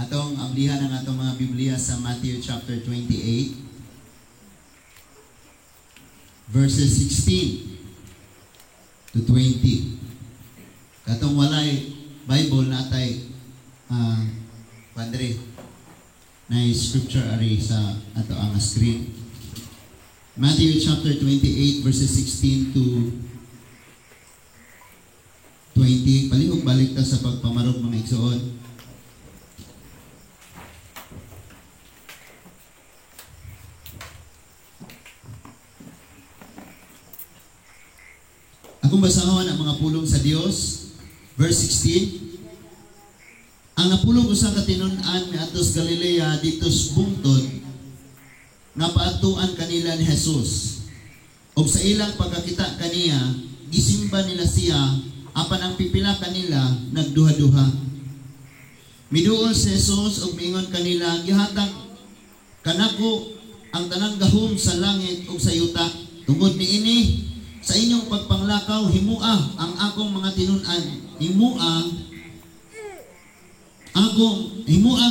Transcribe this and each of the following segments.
Atong amlihan ang atong mga Biblia sa Matthew chapter 28 verses 16 to 20. Katong walay Bible natay Padre na scripture ari sa ato ang screen. Matthew chapter 28 verses 16 to 20. Palihog balik ta sa pagpamarog mga igsoon. Akong basahon ang mga pulong sa Dios. Verse 16. Ang napulong usa ka tinun-an miadtos Galilea ditos bungtod nga paadtuan kanila ni Jesus. Og sa ilang pagkakita kaniya, gisimba nila siya, apan ang pipila kanila nagduha-duha. Miduol si Jesus og miingon kanila, gihatag kanako ang tanang gahom sa langit ug sa yuta. Tungod niini, sa inyong pagpanglakaw, himua ang akong mga tinun-an. Himua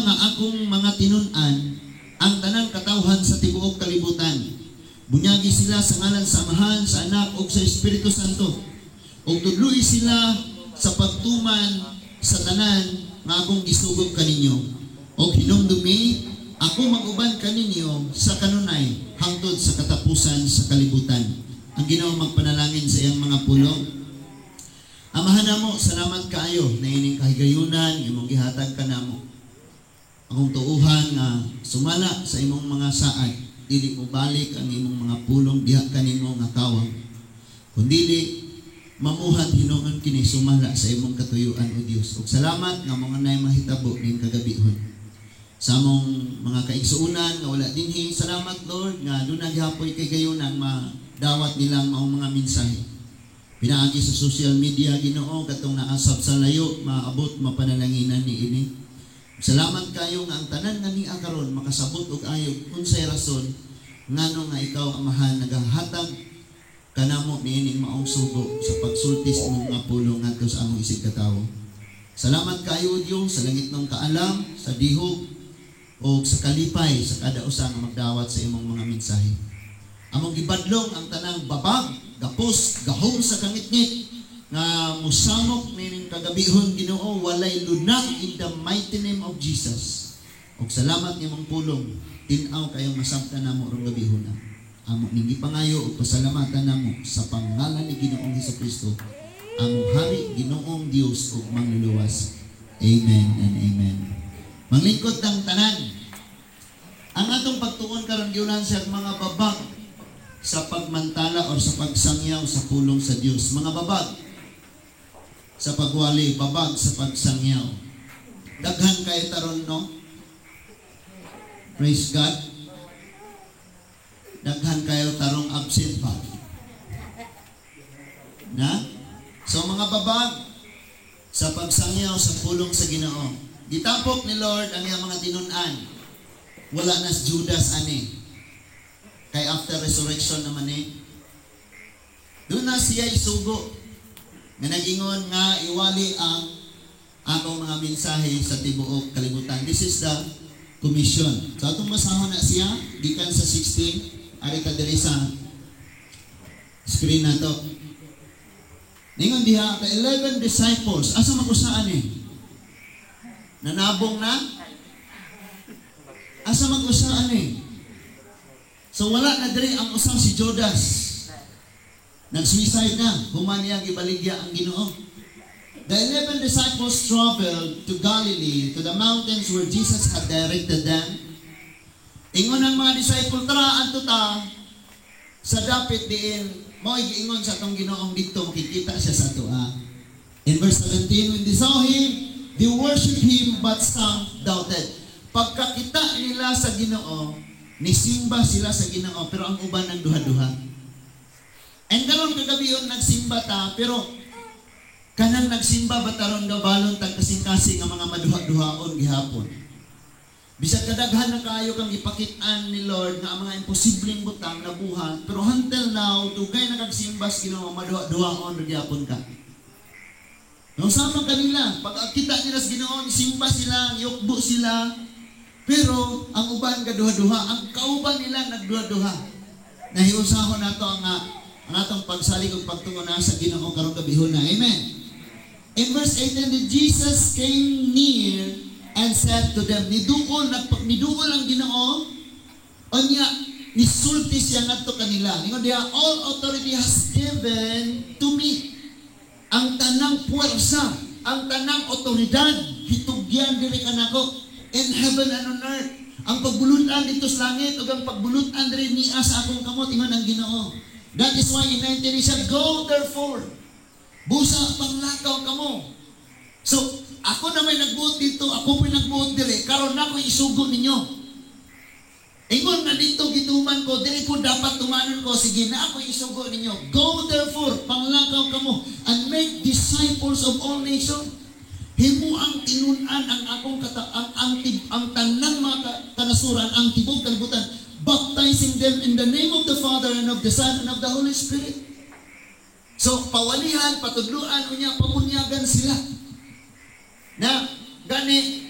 nga akong mga tinun-an ang tanang katawhan sa tibuok kalibutan. Bunyagi sila sa ngalan sa Amahan, sa Anak ug sa Espiritu Santo. Ug tudloy sila sa pagtuman sa tanan nga akong gisugod kaninyo. Ug hinumdumi ako mag-uban kaninyo sa kanunay hangtod sa katapusan sa kalibutan. Ang Ginoo magpanalangin sa iyang mga pulong. Amahan namo, salamat kaayo na ining kahigayunan imong gihatag kanamo. Akong tuuhan nga sumala sa imong mga saad, dili mo balik ang imong mga pulong diha kanimo nga kawang. Kundi mamuhat hinuon kini sumala sa imong katuyuan o Dios. Ug salamat nga mga nay mahitabo ning kagabihon. Sa among mga kaigsuunan nga wala dinhi, salamat Lord nga dunay gihapoy kay gayunan dawat nilang maong mga mensahe. Pinaagi sa social media, Ginoo, katong naasab sa layo, maabot, mapanalanginan ni ini. Salamat kayo nga ang tanan nga niya karon makasabot og ayog unsay rason ngano nga ikaw Amahan nagahatag kanamo niining maong sugo sa pagsultis mong mga pulong ngadto sa among isig katawo. Salamat kayo Dios sa langit ng kaalam, sa dihog o sa kalipay sa kada usa nga magdawat sa imong mga mensahe. Among gibadlong ang tanang babag, gapos, gahom sa kangitngit nga musamok nining kagabihon Ginoo walay lunang in the mighty name of Jesus. Og salamat nimong pulong, tin-aw kayong masabtan namo rong gabihon. Amo ning gipangayo og pasalamatan namo sa pangalan ni Ginoong Hesukristo, among hari Ginoong Dios ug mangluluwas. Amen and amen. Manglingkod tang tanan. Ang atong pagtuon karon gyunan sa mga babag sa pagmantala o sa pagsangyaw sa pulong sa Dios. Mga babag sa pagwali, babag sa pagsangyaw. Daghan kayo taron, no? Praise God. Daghan kayo tarong absent pa. Na? So mga babag sa pagsangyaw sa pulong sa Ginoo. Gitapok ni Lord ang iyang mga tinun-an. Wala na si Judas ani. Kay after resurrection naman doon na siya isugo nga nagingon nga iwali ang akong mga mensahe sa tibuok kalibutan. This is the commission. So atong basahon na siya gikan sa 16 ari ka diri sa screen nato. Ningon diha ka 11 disciples asa magusaan nanabong na asa magusaan So wala na diri ang usang si Judas. Nag-suicide na. Human niya gibaligya ang Ginoo. The 11 disciples traveled to Galilee, to the mountains where Jesus had directed them. Ingon ang mga disciple, tara anto ta sa dapit diin. Mo giingon sa atong Ginoong dito makikita siya sa tuwa. In verse 17, when they saw him, they worshiped him but some doubted. Pagkakita nila sa Ginoo, nisimba sila sa Ginoo pero ang uban ng duha-duha. And karon kagabion nagsimba ta pero kanang nagsimba bataron gabalon tag kasing-kasing nga mga maduha-duhaon gihapon. Bisag kadaghan na kaayo kang ipakit-an ni Lord nga ang mga imposibleng butang nabuhat pero until now dugay na kagsimbas Ginoo maduha-duhaon gihapon ka. Nausama kanila, pag kita nila sa Ginoo, simba sila, yukbo sila, pero ang uban gaduha-duha, ang kauban nila nagduha-duha. Nahiusahon nato ang atong pagsalig ug pagtuo na sa Ginoo karong gabihon na. Amen. In verse 8, and Jesus came near and said to them, niduol ang Ginoo, onya nisulti siya ngadto kanila. Ningon diha, all authority has given to me. Ang tanang puwersa, ang tanang otoridad, hitugyan diri kanako in heaven and on earth. Ang pagbulutan dito sa langit ug ang pagbulutan diri niya sa akong kamot, ingon ang Ginoo. That is why in 19 he said, go therefore. Busa panglakaw kamo. So, ako na may nagbuot dito, ako po nagbuot diri, karon na ko isugo ninyo. Ingon na dito gituman ko, dili ko dapat tumanon ko, sige na ako isugo ninyo. Go therefore, panglakaw kamo, and make disciples of all nations. Himo ang tinunan ang akong ang tanan mga kanasuran, ang tibok kalibutan, baptizing them in the name of the Father and of the Son and of the Holy Spirit. So, pawalihan, patudluan, unya, pamunyagan sila. Na, gani,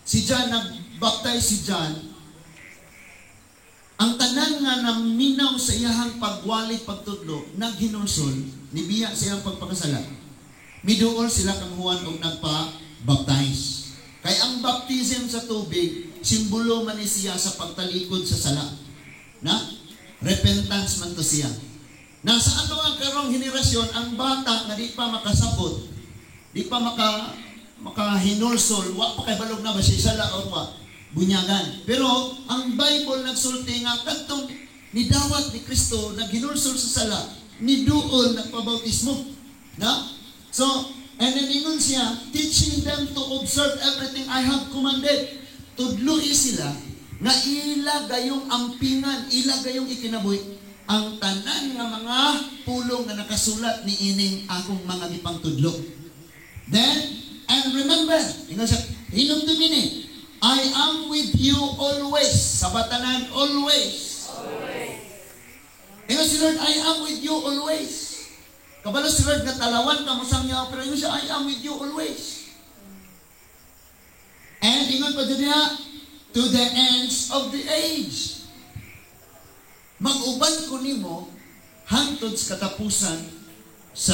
si John, nag-baptize si John, ang tanan nga naminaw sa iyahang pagwali, pagtudlo, naghinulsol, nibiya sa iyang pagpakasala. Miduol sila kang Juan o nagpa-baptize. Kaya ang baptism sa tubig, simbolo man siya sa pagtalikod sa sala. Na? Repentance man to siya. Nasa ato nga karong henerasyon, ang bata na di pa makasabot, di pa makahinulsol, wa pa kay balog na ba siya sala o wa, bunyagan. Pero ang Bible nagsulti nga kadtong nidawat ni Kristo, naghinulsol sa sala, niduol nagpabautismo. Na? So, and then ingon siya, teaching them to observe everything I have commanded. Tudloi sila, nga ila gayong ampingan, ila gayong ikinabuhi, ang tanan nga mga pulong na nakasulat ni ining akong mga gipangtudlo. Then, and remember, ingon siya, hinumdum ini, I am with you always. Sa batanan, always. Ingon si Lord, I am with you always. Kabalo si Lord, natalawan ka mo sang niya, pero ingon siya, I am with you always. And ingon pa dyan niya, to the ends of the age. Mag-uban ko nimo hangtod sa katapusan sa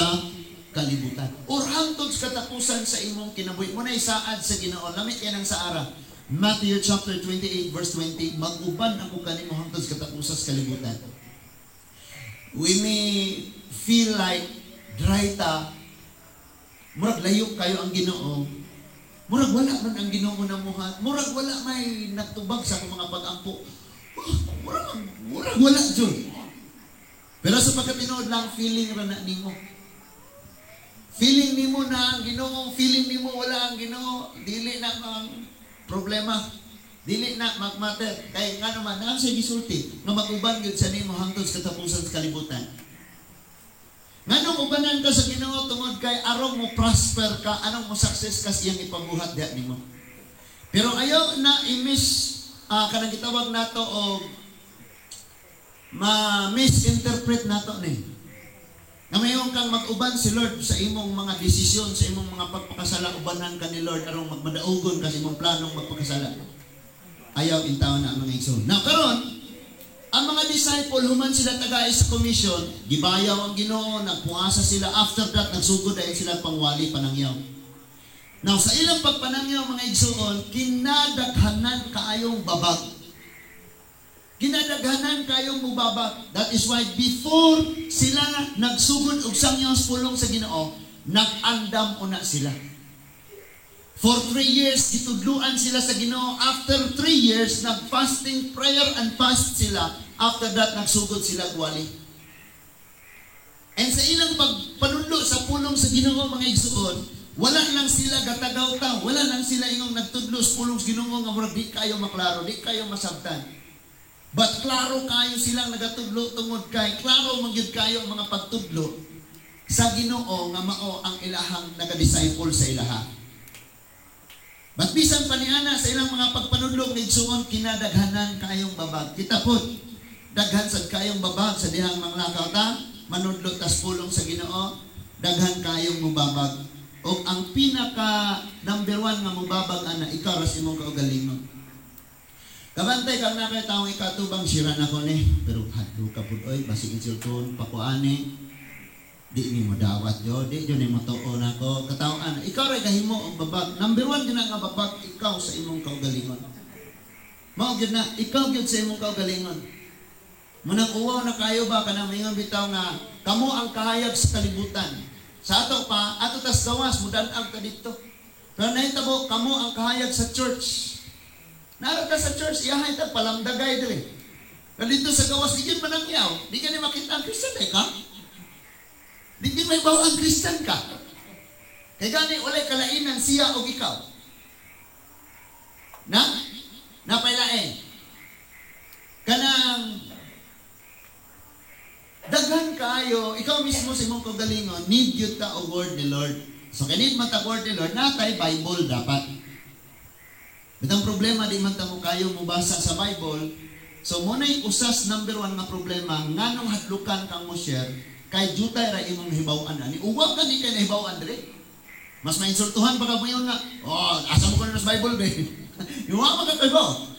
kalibutan. Or hangtod sa katapusan sa imong kinabuhi. Muna isaad sa Ginoo. Lamit yan ang saara. Matthew chapter 28 verse 20. Mag-uban ako kanimo hangtod sa katapusan sa kalibutan. We may feel like dry ta. Murag layo kayo ang Ginoo. Murag wala man ang Ginoo na muhat. Murag wala may nagtubag sa akong mga pag-ampo. Murag wala dyan. Pero sa pagkatinood lang, feeling ra na nimo. Feeling nimo na ang Ginoo, feeling nimo wala ang Ginoo, dili na ang problema. Dili na magmatter. Kaya nga naman, naan siya gisulti, nga mag-uban yun sa nimo hangtod sa katapusan sa kalibutan. Nga nung ubanan ka sa Ginoo tungod kay arong mo prosper ka, anong mo success ka siyang ipabuhat diya nimo. Pero ayaw na i-miss kanang gitawag nato o ma-misinterpret nato ni. Na mayon kang mag-uban si Lord sa imong mga desisyon, sa imong mga pagpakasala, ubanan ka ni Lord arong magmadaugon ka sa imong planong magpakasala. Ayaw intaw na ang mga igsoon. Now karon, ang mga disciple human sila tagay sa commission, gibayaw ang Ginoo, nagpuasa sila, after that nagsugod dahil sila pangwali panangyaw. Now, sa ilang pagpanangyaw mga igsoon, kinadaghanan kaayong babag. Kinadaghanan kayong mubabag. That is why before sila nagsugod og sangyaw pulong sa Ginoo, nag-andam una sila. For 3 years, gitudluan sila sa Ginoo. After 3 years, nag-fasting, prayer and fast sila. After that, nagsugod sila gwali. And sa ilang pagpanudlo sa pulong sa Ginoo mga igsoon, wala lang sila gatagaw-taw, wala lang sila ingong nagtudlos pulong sa Ginoo nga murag di kayo maklaro, di kayo masabtan. But klaro kayo silang nagatudlo tungod kay klaro magyud kayo ang mga pagtudlo sa Ginoo nga mao ang ilahang naga-disciple sa ilaha. But bisan pa niana sa ilang mga pagpanudlo ng igsoon, kinadaghanan kayong babag. Kita po, daghan sad kayong babag sa dihang manglakaw ta, manudlo tas pulong sa Ginoo, daghan kayong mubabag. O ang pinaka number 1 nga mubabag ana ikaw ras imong kaugalingon. Kabantay kang na kay taong ikatubang sira na ko ni, pero hadlo ka pud oy basig insulton pakuani. Di ni mo dawat yo, di yo ni mo tuo nako. Kataon ikaw ray gahimo og babag. Number 1 gina nga babag ikaw sa imong kaugalingon. Mao gyud na ikaw gyud sa imong kaugalingon. Munang uwaw na kayo ba kanang mingon bitaw nga kamo ang kahayag sa kalibutan. Sa ato pa, ato tas gawas mudan-ag ka dito. Pero nahitabo kamo ang kahayag sa church. Nara ka sa church, iyahay ta palamdagay dili. Pero dito sa gawas di gyud manangyaw, di ka ni makita ang Kristiyan ka. Di gyud may bawo ang Kristiyan ka. Kay gani walay kalainan siya og ikaw. Napailain. Kanang daghan kayo, ikaw mismo sa imong kaugalingon, need yun ta o word ni Lord. So, kanid man ta word ni Lord, natay Bible dapat. But ang problema, di man ta mo kayo mubasa sa Bible. So, muna yung usas number 1 nga problema, nganong hadlukan kang mo share, kay jutay ra imong hibaw-an. Ani, uwag ka ni kay nahibaw-an, dali. Mas mainsultuhan pa ka mo yun nga, asa mo ko na sa Bible, be? Iwa mo ka kayo.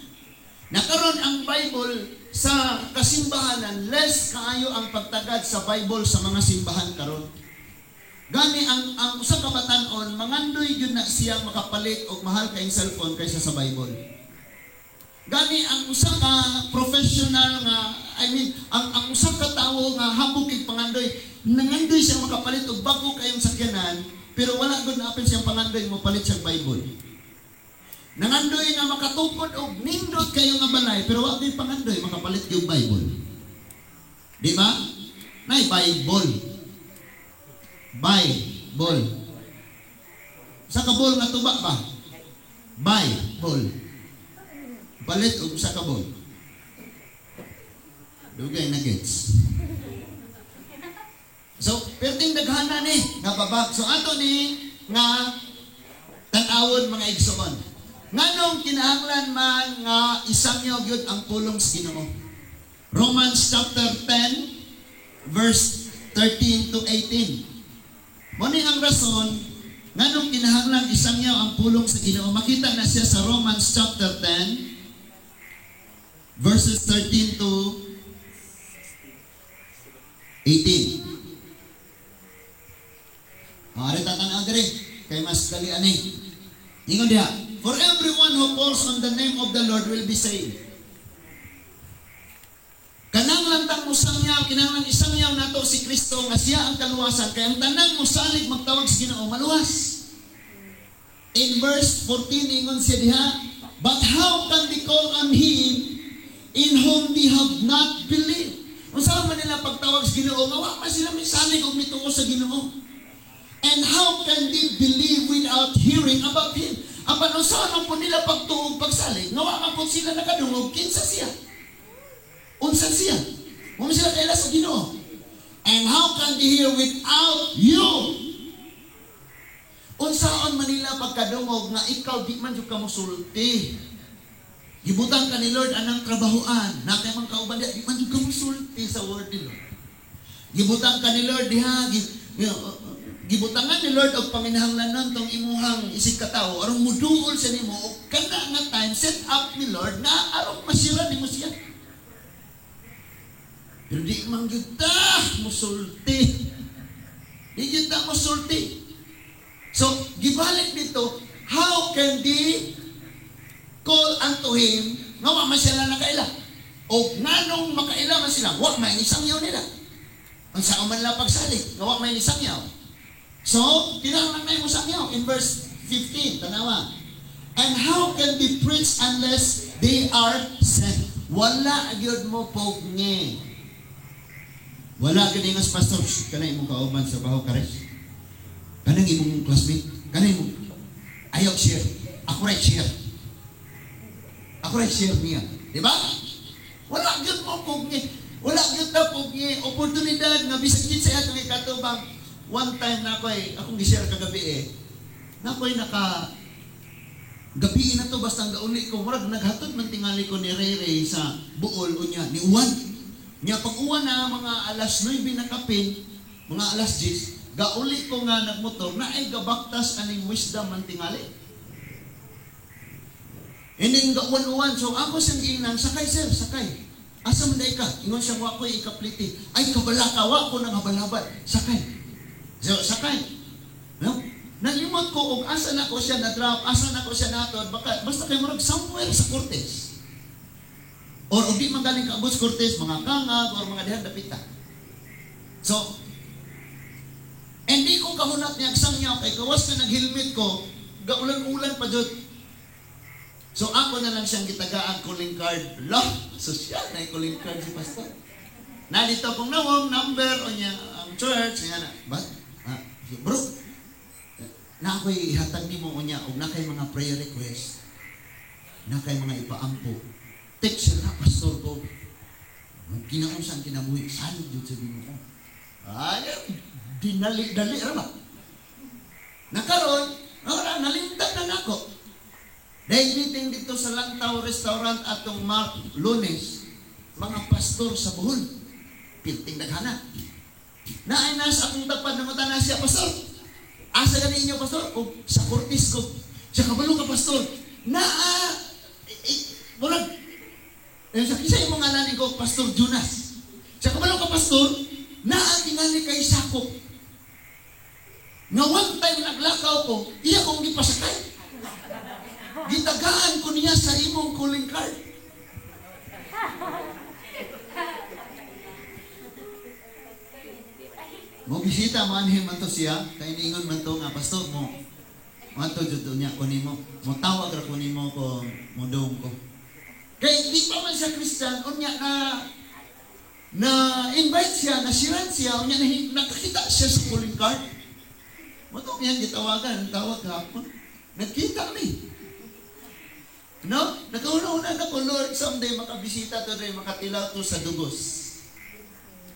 Nakaroon ang Bible sa kasimbahanan, less kaayo ang pagtagad sa Bible sa mga simbahan karon. Gani ang usa ka batan-on mangandoy gyud na siya makapalit og mahal kayong cellphone kaysa sa Bible. Gani ang usa ka professional nga ang usa ka tawo nga hambog kay pangandoy, nangandoy siya makapalit og bago kayong sakyanan, pero wala gud na apil siyang pangandoy mo palit sa Bible. Nangandoy nga makatukod og nindot kayo nga balay pero wa gyud pangandoy makapalit yung Bible. Di ba? Nay Bible. Bible. Sa kabol nga tuba ba? Bible. Palit og sa kabol. Dugay na gets. So, perting daghana ni nababag. So ato ni nga tan-awon mga igsoon. Nganong kinahanglan man nga isangyo gyud ang pulong sa Ginoo. Romans chapter 10 verse 13 to 18. Mo ni ang rason nganong kinahanglan isangyo ang pulong sa Ginoo. Makita na siya sa Romans chapter 10 verses 13 to 18. Ari tatanaw diri kay mas dali ani. Ingon diha. For everyone who calls on the name of the Lord will be saved. Kanang lantang musangyaw, kinahanglan isangyaw nato si Kristo nga siya ang kaluwasan. Kaya ang tanang musalig magtawag sa Ginoo maluwas. In verse 14 ingon siya diha, but how can they call on Him in whom they have not believed? Unsa man nila pagtawag sa Ginoo, nga wa man sila misalig og mituo sa Ginoo. And how can they believe without hearing about Him? Apan usahan po nila pagtuog pagsalig, nga wa man sila nakadungog kinsa siya. Unsa siya? Mo sila kaila sa Ginoo. And how can they hear without you? Unsaon man nila pagkadungog nga ikaw di man jud ka mosulti. Gibutan ka ni Lord anang trabahoan, na kay man kauban di man jud ka mosulti sa word ni Lord. Gibutan ka ni Lord diha, gibutangan ni Lord og paminahanglanon tong imuhang isig ka tawo aron muduol siya nimo og kana nga time set up ni Lord na aron masira nimo siya. Pero di man gyud ta mosulti. Di gyud ta mosulti. So gibalik dito, how can they call unto Him nga wa man sila nakaila? Og nganong makaila man sila, wa may isangyaw nila. Ang saan man lang pagsalig, nga wa may isangyaw. So, kinahanglan na mo sangyaw in verse 15, tanawa. And how can they preach unless they are sent? Wala gyud mo pogngi. Wala gyud ingas pastor, kanay imong kauban sa baho kares. Kanang imong classmate, kanay mo ayaw share. Ako right share. Ako right share niya. Di ba? Wala gyud mo pogngi. Wala gyud ta pogngi oportunidad nga bisag gid sa atong ikatubang. One time na akong gi-share kagabi na ako'y gabi na to basta gauli ko, murag naghatod man tingali ko ni Rere sa buol o niya, ni Uwan. Niya pag uwan na mga alas 9 na kapin, mga alas 10, gauli ko nga nagmotor, na ay gabaktas aning wisdom man tingali. Ining gauwan-uwan, so ako siyang giingnan, sakay sir, sakay. Asa man day ka? Ingon siya, wa ko'y ikapliti. Ay, kabalaka, wa ko nang habalabad. Sakay. So, sakay. No? Nalimot ko, og asa na ko siya na-drop, asa na ko siya natod, basta kayo marag somewhere sa Cortez. Or di man galing kaabot sa Cortez, mga kangag, or mga dihan dapita. So, hindi ko kahunat niya, agsang niya, kay kawas na nag-helmet ko, gaulan-ulan pa dyan. So ako na lang siyang gitagaan calling card. Loh, sosyal na calling card si pastor. Nalito kong nawang number o niya ang church. Nga na, but, bro, na ako'y ihatag ni mo o niya o na kay mga prayer request, na kay mga ipaampo. Text siya na, pastor ko. Kinausang kinabuhi, salid yun sabi mo ko. Ay, dinali-dali, rama. Nakaroon, nalimtag na ako. Dahil meeting dito sa Lantaw Restaurant atong Lunes, mga pastor sa Bohol, pilting naghana. Naay nasa akong tapad na mata na siya, pastor. Asa ganin niyo, pastor? O sa Cortez ko. Siya kabalo ka, pastor. Murag. Sa kisa yung mga nanin ko, Pastor Jonas. Siya kabalo ka, pastor. Tingali kay sakop. Nga one time naglakaw ko, iya kong gipasakay. Gitagaan ko niya sa imong calling card. Mo bisita manhin man to siya, kay niingon man to nga pastor mo. Manto jud niya kunin mo. Mo tawag ra kunin mo ko modong ko. Kay di pa man siya Christian, unya na invite siya, na siran siya, unya nakakita siya sa calling card. Mo to niya gitawagan, tawag hapon. Nagkita ni. No? Nagkauna-una na ko, Lord, someday makabisita to rin, makatilaw to sa dugos.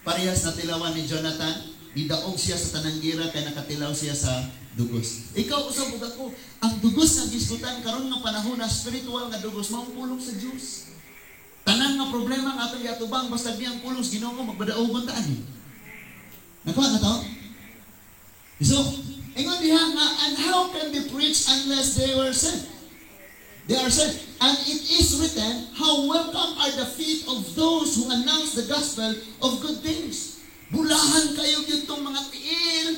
Parehas na tilawan ni Jonathan, nidaog siya sa tananggira, kaya nakatilaw siya sa dugos. Ikaw, usab ako, ang dugos na gisgutan, karon nga panahon na spiritual nga dugos, maupulong sa Diyos. Tanan nga problema nga atong yatubang, basta niyang pulong sa Ginoo, magbadaogon taan. Nakuha na to? So, ingon diha nga, and how can they preach unless they were sent? They are said, and it is written, how welcome are the feet of those who announce the gospel of good things. Bulahan kayo itong mga tiil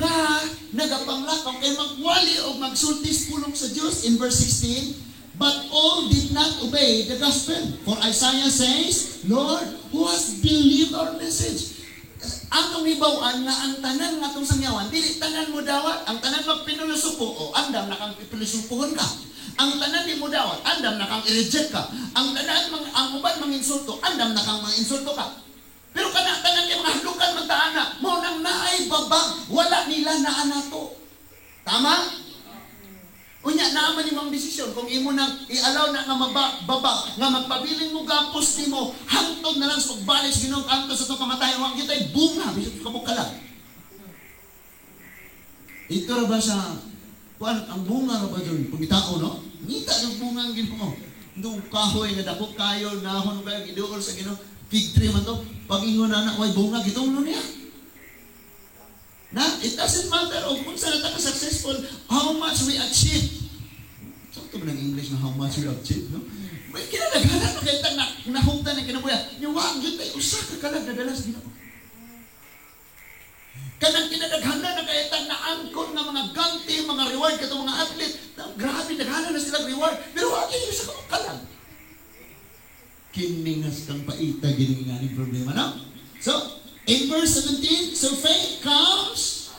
nga nagapanglakaw kay magwali o magsultis pulong sa Diyos in verse 16. But all did not obey the gospel. For Isaiah says, Lord, who has believed our message? Atong hibawan nga ang tanan nga itong sangyawan, dili tanan mo dawat, ang tanan magpinulusupo, o andam na kang pipilusupuhon ka. Ang tanan di mo dawat, andam na kang i-reject ka. Ang tanan, ang uban manginsulto, andam na kang manginsulto ka. Pero tanan kay mga hadlukan magtaana, mo nang naay babag, wala nila naana to. Tama? Unya naman imong desisyon kung imo nang i-allow na nga babag, nga magpabiling mo gapos nimo, hangtod na lang sa pagbalik sa Ginoo anto sa to kamatayon, wa kitay bunga bisag kabuk ka lang. Ito ra ba sa kuan ang bunga ra ba dun pumitao no? Ngita yung bunga ang Ginoo. Ndung kahoy nga dako kayo nahon ba giduol sa Ginoo. Fig tree man to, pag ingon na way bunga gitunglo niya. Na it doesn't matter kung saan ta ka successful, how much we achieve. Sakto ba ng English na how much we achieve, no? May kinadaghanan na kayo nahugtan ng kinabuya. Yung wag yun tayo, usa ka kalag nadala sa Ginoo. Kanang kinadaghanan na kayo naangkon ng mga ganti, mga reward katong mga athlete. Grabe, naghanan na silang reward. Pero wag yun sa kalag. Kiningas kang paita, gininganing problema, no? So, in verse 17, so faith comes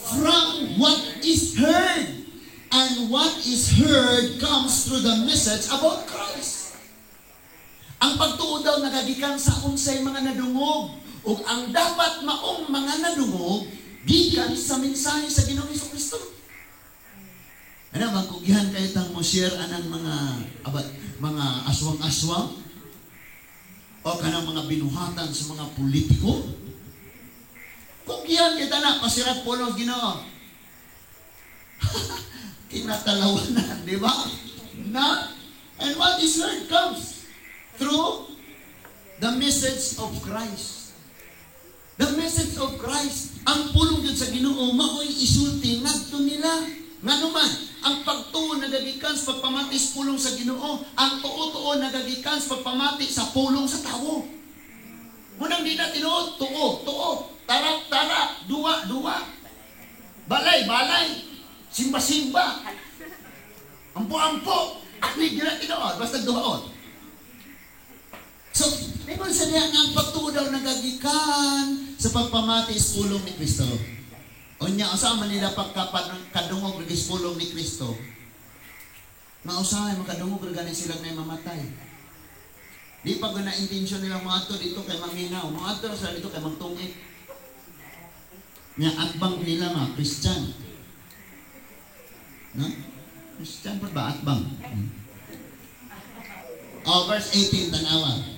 from what is heard. And what is heard comes through the message about Christ. Ang pagtuo daw nagagikan sa unsay mga nadungog. O ang dapat maong mga nadungog, gikan sa mensahe sa Ginoong Jesucristo. Ano, magkugihan kayo tang mo share anang mga aswang-aswang o kanang mga binuhatan sa mga politiko. Kugihan kita na, pasirat po ng Ginoo. Kinatalawanan, di ba? Na, and what is heard comes through the message of Christ. The message of Christ. Ang pulong yun sa Ginoo mao'y isulti ngadto nila. Nganuman, ang pagtuo nagagikan sa pagpamati sa pulong sa Ginoo, ang tuo-tuo nagagikan sa pagpamati sa pulong sa tawo. Munang di na tinuod, tuo, tarak, duwa, balay, simba, ampo, di na tinuod, basta duhaon. So, ingon sa niya nga ang pagtuo daw nagagikan sa pagpamati sa pulong ni Kristo. O niya, usaha nila pagkapat ng kadungog ng pulong ni Kristo. Mausahay, makadungog rin sila na mamatay. Di pa na intensyon nilang mga ato dito kay manginaw. Mga ato sa dito kay magtungit. Nga atbang nila mga Christian. No? Christian pa ba? Atbang. Verse 18, tanawa.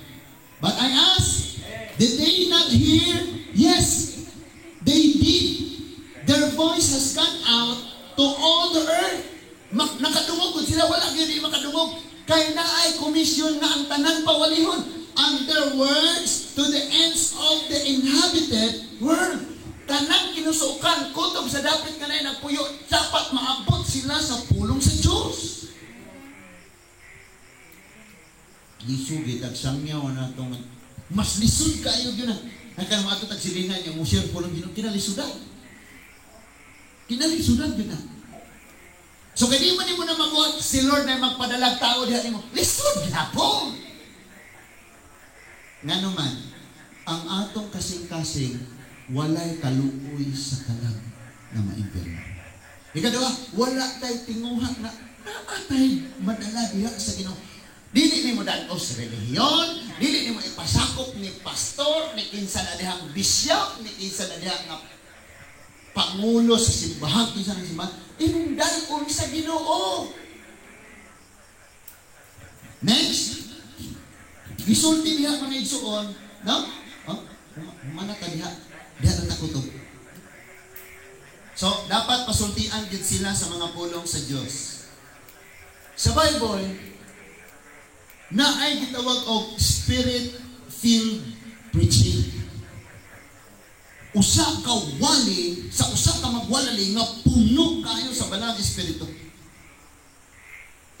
But I ask, did they not hear? Yes, they did. Their voice has gone out to all the earth. Nakadungog sila, wala gini makadungog. Kaya na ay komisyon na ang tanan pawalihon. And their words to the ends of the inhabited world. Tanang kinusukan, kutob sa dapit nga na nagpuyo, dapat maabot sila sa pulong sa Diyos. Lisugit at sangyaw na itong mas lisod kayo yun na. Nagkan mga ito tagsilingan yung musyar pulong ginong kinalisudan. Kinalisudan yun na. So kaya di mo na mabuhat si Lord na magpadalag tao diyan mo. Lisod na po. Nga naman, ang atong kasing-kasing walay kaluoy sa kalag na maimpirno. Ikadua, wala tayo tinguha na naatay madala diha sa Ginoo. Dili ni mo danos sa relihiyon, dili ni mo ipasakop ni pastor, ni kinsa na dihang bishop, ni kinsa na dihang pangulo sa simbahan, kinsa na simbahan, inundan sa Ginoo. Next, gisulti diha mga igsuon, no? Mana ta diha na takutob. So, dapat pasultian gid sila sa mga pulong sa Dios. Sa Bible, na ay gitawag og spirit-filled preaching. Usa ka wali, sa usa ka magwalali nga puno kayo sa Banal Espiritu.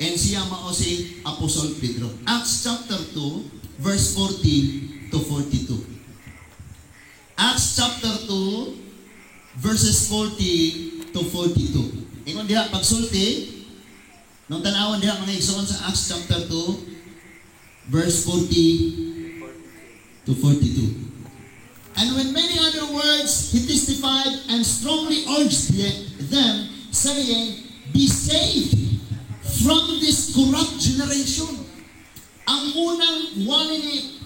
And siya mao si Apostol Pedro. Acts chapter 2, verse 40 to 42. Acts chapter 2, verses 40 to 42. Ingon diha pagsulti, nung tanawon diha mga igsoon sa Acts chapter 2, verse 40 to 42. And when many other words he testified and strongly urged them, saying, be saved from this corrupt generation. Ang unang wali ni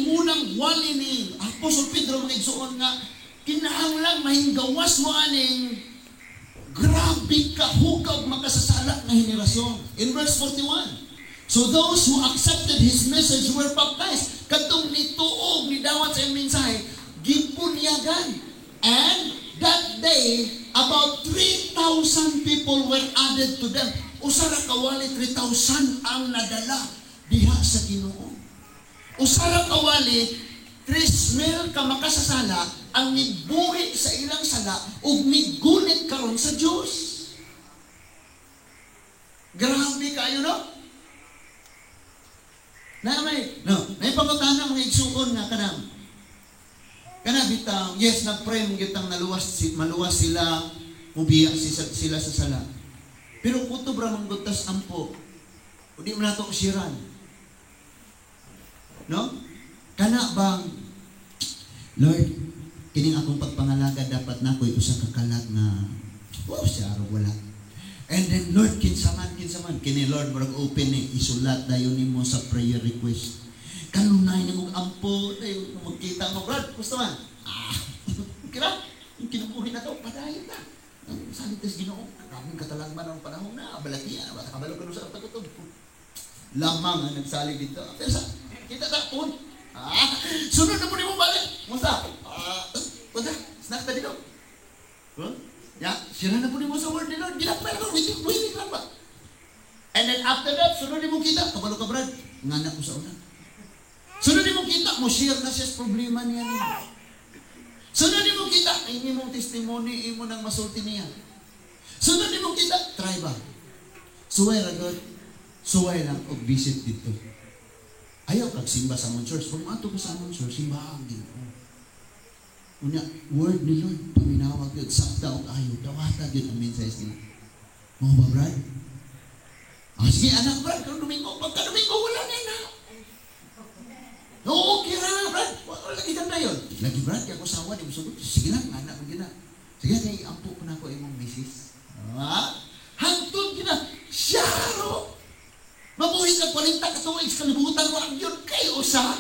unang wali ni Apostol Pedro mga igsuon nga kinahanglan mahinggawas mo aning grabe kahugab makasasala na henerasyon. In verse 41, so those who accepted his message were baptized. Kadtong nituog ni dawat sa mensahe, gipunyagan. And that day, about 3,000 people were added to them. Usara kawali 3,000 ang nadala diha sa Ginoo. Usara kawali 3,000 ka makasasala ang nibuhi sa ilang sala ug migulit karon sa Dios. Grabe kayo, no? May pangutana mga igsuon nga kanang bitang yes nagpray mong gitang maluwas sila mubiya sila sa sala. Pero kutob ra mong gutas ampo. Udi man nato siran. No? Kana bang Lord, kining akong pagpangalaga dapat nako'y usa ka kalag na siya araw wala. And then, Lord, kinsaman, kini Lord, marag open isulat dayon nimo sa prayer request. Kanunay nimo ampo, dayon magkita mo, Brad, gusto man? Kira, yung kinukuhin na to, padayon na. Ang salitas Ginoo, kaming katalagman ng panahon na, balatiya, bata kabalo ka sa pagkutob. Lamang ang nagsali dito. Pero sa, kita ta, sunod na po nimo balik. Musta? Punta, snack ta dito. Sira na po mo sa word ni Lord. Ginapay lang, waiting lang ba? And then after that, sunod mo kita, kabalo ka Brad, ngana ko sa una. Sunod mo kita, mo share na siya sa problema niya. Sunod mo kita, ay mong testimony, imo nang masulti niya. Sunod mo kita, try ba? Suway ra God. Suway lang og visit dito. Ayaw kag simba sa among church. Kung ato ko sa among church, simbahan Ginoo. Unya, word ni Lord, paminawag yun, sakta o ayaw, dawata yun ang mensahe nila. Mga ba, Brad? Sige, anak, Brad, kung Domingo, pagka Domingo, wala na yun, ha? Oo, okay na, Brad. Wala ganda yun. Lagi, Brad, kaya ko sawa, di mo sagot. Sige lang, anak mo gina. Sige, kaya ampo ko na ko imong misis. Hantod gina, Syaro! Mabuhi ka 40 katuig sa kalibutan mo, ang yun kayo sa.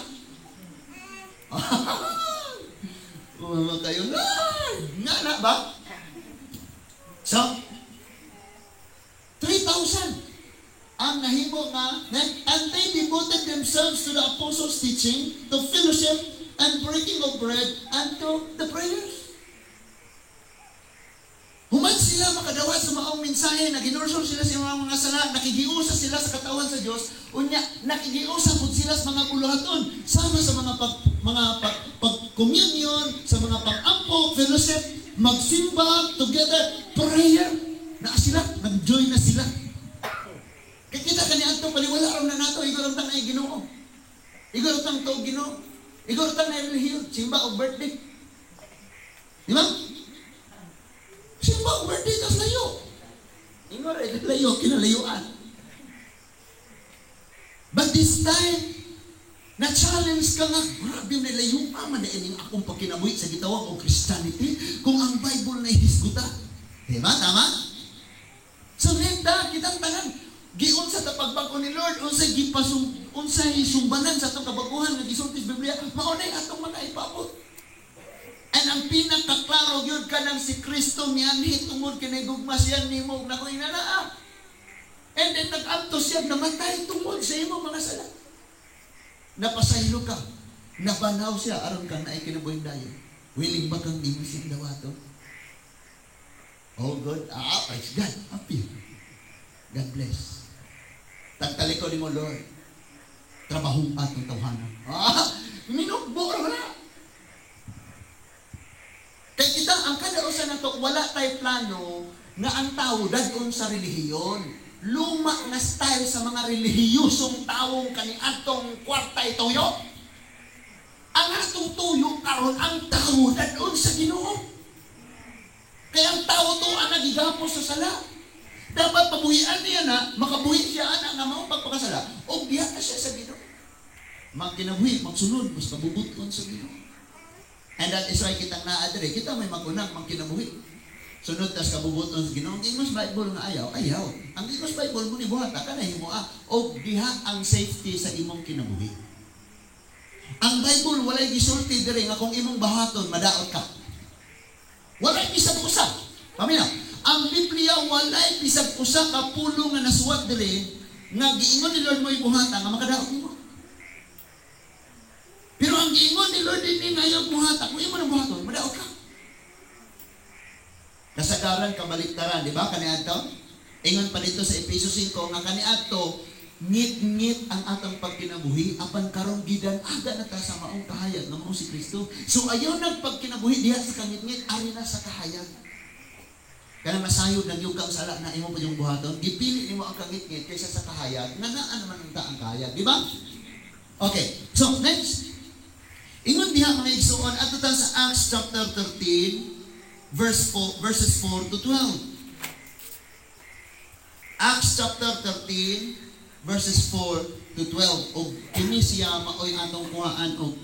Umama kayo, nga na ba? So, 3,000 ang nahimo nga, and they devoted themselves to the apostles' teaching, to fellowship, and breaking of bread, and to the prayers. Human sila makadawat sa maong mensahe, naginursol sila sa mga sala, nakigiusa sila sa katawan sa Dios, unya nakigiusa pud sila sa mga buluhaton, sama sa mga pag-communion, sa mga pag-ampo, fellowship, magsimba together, prayer. Na sila, nag-join na sila. Kaya kita kaniadto paliwala ron na nato, igor tang ay Ginoo. Igor tang to Ginoo. Igor tang na relihiyon, simba o birthday. Di ba? Simba, birthday tas layo. Ingor, layo, kinalayuan. But this time, na-challenge ka nga, grabe yung nilayuan, manainin akong pagkinabuhi sa gitawag o Christianity, kung ang Bible na ihisguta. Diba? Tama? So, nenda, kitang tangan, giun sa tapagbako ni Lord, unsay sumbanan sa itong kabaguhan na gisultis Biblia, maunay atong mga ipapot. And ang pinakaklaro yun ka ng si Kristo miyanhi tungod kinigugmas yan ni mo na ko inanaa. And then nag-antos yan, namatay tungod sa imo mga sala. Napasaylo ka, nabanaw siya, aron ka na ay kinabuhin dayon. Willing ba kang imisip dawato? Oh God, praise God, happy. God bless. Tagtaliko ni mo, Lord. Trabahong atong tawhanan. Minugbo na. Kaya kita, ang kadausan na to, wala tayo plano nga ang tao dadon sa relihiyon. Luma na style sa mga relihiyosong taong kaniadtong kwartay tuyo. Ang atong tuyo karon ang tao dadon sa Ginoo. Kaya ang tao to ang nagigapos sa sala. Dapat pabuhian niya na, makabuhi siya anak nga maong pagpakasala. O biya na siya sa Ginoo. Magkinabuhi, magsunod, mas kabubuton sa Ginoo. And that is why kitang naadre, kita may magunang magkinabuhi. Sunod tas kabubuton sa Ginoo. Ang English Bible nga ayaw. Ang English Bible mo ni buhata ka na himo o diha ang safety sa imong kinabuhi. Ang Bible walay gisulti diri nga kung imong bahaton madaot ka. Walay bisag usa. Paminaw, ang Biblia walay bisag usa ka pulo nga nasuwat diri nga giingon ni Lord mo ibuhata nga makadaot nimo. Pero ang giingon ni Lord din ngayon buhata, kung imo nang buhaton, madaot ka. Kasagaran kabaliktaran, di ba? Kaniadto? Ingon pa dito sa Efeso 5 nga kaniadto, ngit-ngit ang atong pagkinabuhi apan karon gidan aga na ta sa maong kahayag nga mao si Kristo. So ayaw nagpagkinabuhi diha sa kangit-ngit ari na sa kahayag. Kaya masayod nagyukang sala na imo pa yung buhaton, gipili nimo ang kangit-ngit kaysa sa kahayag, nga naa naman ang kahayag, di ba? Okay. So next, ingon diha mga igsoon ato ta sa Acts chapter 13 verses 4 to 12. Acts chapter 13 verses 4 to 12. Og kini siya maoy atong kuhaan og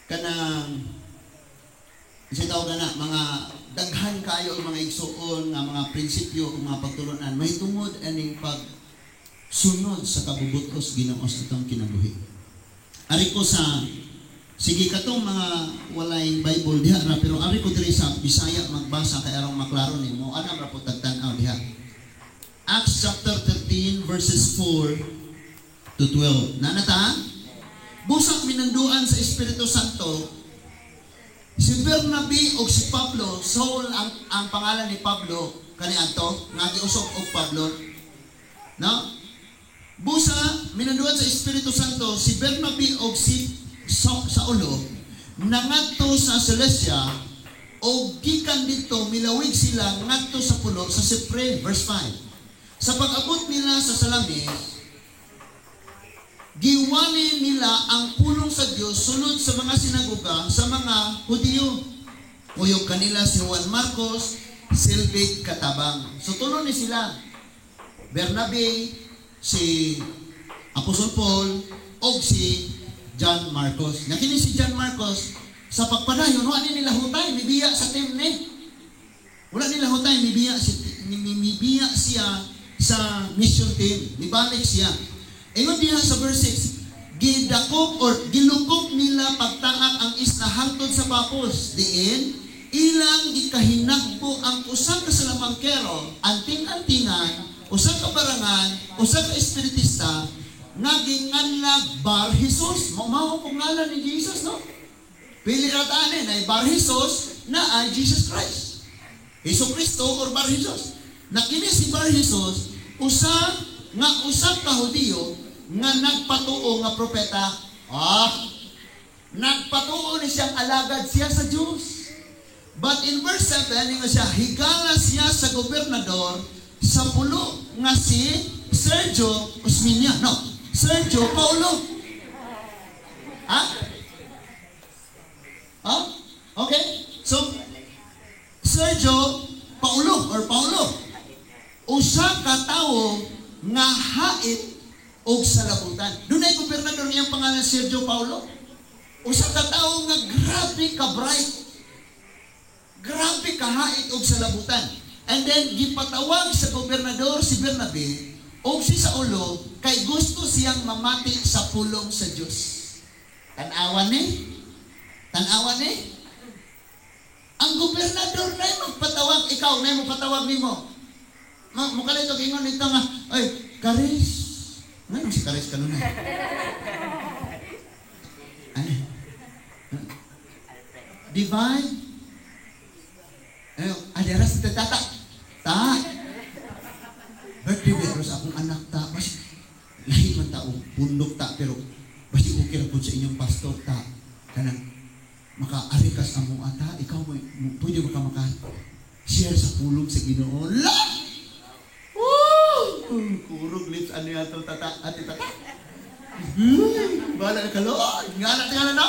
kanang isitaw na mga daghan kayo ang mga igsoon nga mga prinsipyo ug mga pagtulunan mahitungod aning pag sunod sa kabubutos Ginoo sa atong kinabuhi. Ari ko sa sige katong mga walay Bible diha ra pero ari ko diri sa Bisaya magbasa kay aron maklaro nimo ana ra pud tagtan-aw diha. Acts chapter 13 verses 4 to 12. Nanata? Busak minanduan sa Espiritu Santo si Bernabe o si Pablo, Saul ang pangalan ni Pablo kaniadto nga giusog og Pablo. No? Busa minanduan sa Espiritu Santo si Bernabe o si Saulo nangadto sa Selesya o gikan dito milawig sila ngadto sa pulo sa Sipre, verse 5. Sa pag-abot nila sa Salamis, giwanin nila ang pulong sa Diyos sunod sa mga sinagoga sa mga Hudiyo. Uyog kanila si Juan Marcos, silbig katabang. So tulo ni sila. Bernabe, si Apostol Paul, o si John Marcos. Nakini si John Marcos, sa pagpadayon, wala nila hutay, mibiya sa team ni. Wala nila hutay, mibiya siya sa mission team. Nibalik siya. Ingon diha sa verse 6, gidakop or gilukop nila pagtaak ang isla hangtod sa Papos. Diin, ilang gikahinagbo ang usa ka salamangkero, anting-antingan, usa ka barangan, usa ka espiritista, nga ginganlag Bar Jesus. Mao kung ngalan ni Jesus, no? Pili ratanin ay Bar Jesus na ay Jesus Christ. Hesus Kristo or Bar Jesus. Nakini si Bar Jesus, usa ka Hudiyo nga nagpatuo nga propeta. Nagpatuo ni siyang alagad siya sa Diyos. But in verse 7, nga siya, higala siya sa gobernador sa pulo nga si Sergio Osmeña. No, Sergio Paulo. Okay? So, Sergio Paulo or Paulo, usa ka tawo nga hait og salabutan. Doon ay gobernador niyang pangalan Sergio Paulo. Usa ka tawo nga grabe ka bright. Grabe ka hait og salabutan. And then gipatawag sa gobernador si Bernabe og si Saulo kay gusto siyang mamati sa pulong sa Dios. Tan-awan ni. Ang gobernador na magpatawag, ikaw na magpatawag nimo. Mukha ito, ingon ito nga, ay, Karis. Ano si Karis kanuna? Divine. Adara si Tata. Birthday beros akong anak ta. Basi, lahi man ta, bundok ta, pero basi okay po sa inyong pastor ta. Kanang, maka-arikas ang mga ata, ikaw mo, pwede maka-share sa pulong sa Ginoo. Kurog lips, ano yan ito, ati tata? Bala ka, Lord. Nga na.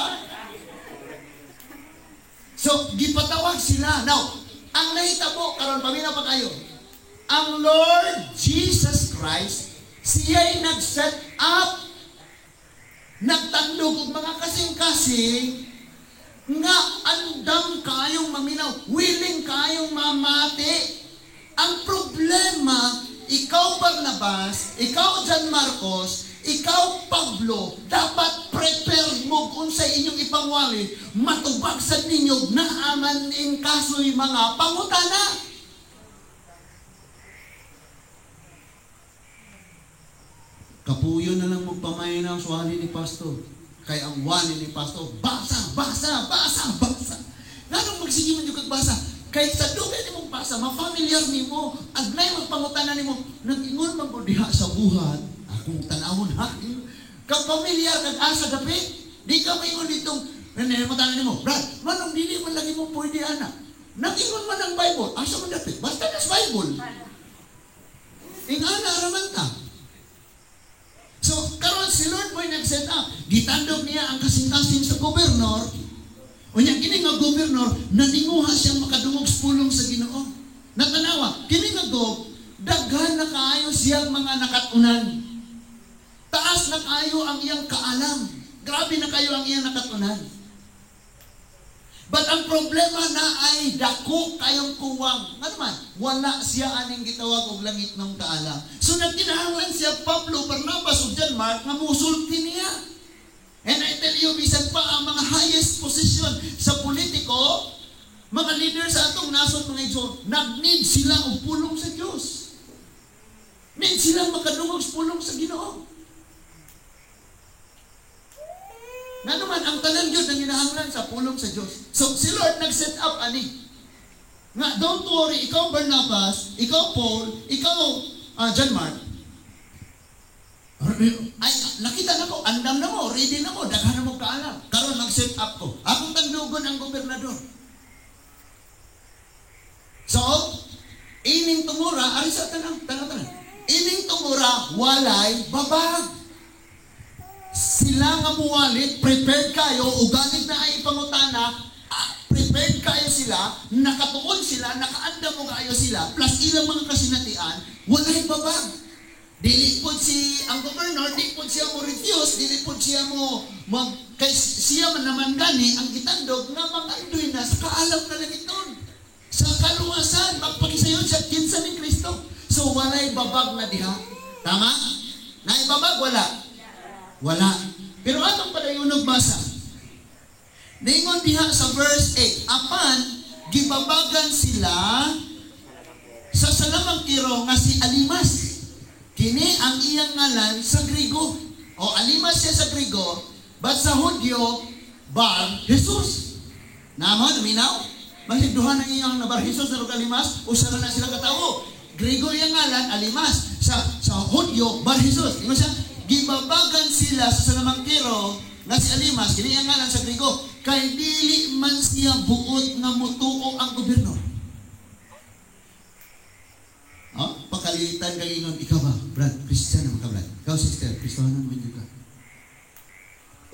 So, gipatawag sila. Now, ang nahitabo, karon pamina pa kayo, ang Lord Jesus Christ, siya'y nag-set up, nagtandog ng mga kasing-kasing, nga andam kayong maminaw, willing kayong mamati. Ang problema, ikaw Barnabas, ikaw John Marcos, ikaw Pablo, dapat prepare mo kung sa inyong ipangwali, matubag sa ninyo na aman in kaso'y mga pangutana. Kapuyo na lang magpamay ng swali ni Pastor. Kaya ang wali ni Pastor, basa. Ganong magsige man yung kagbasa. Kaya sa dugay ni mong basa, ma-familiar ni mo, agnay magpangutanan ni mo, nag-ingon man po diha sa buhat, akong tanawon ha, kapamilyar nag-asa dapit, di ka maingon ditong, nanimutanan ni mo, Brad, manong dili man lagi mo pwede anak, nag-ingon man ang Bible, asa man dapit, basta nas Bible. Ingana araman ta. So, karon si Lord mo'y nag-set up. Gitandog niya ang kasing-kasing sa gobernador. O niya, kini nga gobernador, naninguha siyang makadungog sa pulong sa Ginoo. Natanawa, kini nga daghan na kaayo siyang mga nakatunan. Taas na kayo ang iyang kaalam. Grabe na kayo ang iyang nakatunan. But ang problema na ay dako kayong kuwang. Nga naman, wala siya aning gitawag og langit ng kaalam. So nagkinahanglan siya Pablo, Barnabas ug John Mark nga musulti niya. And I tell you, bisan pa ang mga highest position sa politiko, mga leader sa atong nasod mga igsoon, nag-need sila og pulong sa Dios. Need sila makadungog sa pulong sa Ginoo. Nga naman, ang tanan yun ang ginahanglan sa pulong sa Diyos. So, si Lord nag-set up ani. Nga, don't worry, ikaw Barnabas, ikaw Paul, ikaw John Mark, Ay, nakita na ko, andam na mo, ready na mo, daghan na mo kaalam. Karon mag-set up ko. Akong taglugon ang gobernador. So, ining tumura, ari sa tanang. Ining tumura, walay babag. Sila nga muwalit, prepared kayo, uganit na ay pangutana, prepared kayo sila, nakatuon sila, nakaanda mo kayo sila, plus ilang mga kasinatian, walay babag. Dili po ang governor, di po siya mo refuse, dili po siya mo, kay siya man naman gani, ang gitandog, nga mag-andoy na, sa kaalam na lang ito. Sa kaluwasan, magpakisayon siya, kinsa ni Kristo. So, walay babag na diha. Tama? Naibabag, wala. Wala. Pero atong padayunog basa. Ningon diha sa verse 8, apan gibabagan sila sa salamang kiro nga si Alimas. Kini ang iyang ngalan sa Grigo. O Alimas siya sa Grigo, but sa Hudyo, Bar Jesus. Namon, minaw? Mahigduhan ang iyang na Bar Jesus na Alimas, usara na sila katawo. Grigo iyang ngalan, Alimas. Sa Hudyo, Bar Jesus. Ingon siya, gibabagan sila sa salamang kiro nga si Alimas, kini ang ngalan sa Grigo, kay dili man siya buot nga mutuo ang gobyerno. Pakalitan kang ingon, ikaw ba, Brad, Christian naman ka, Brad. Ikaw, sister, Kristohanan mo ka.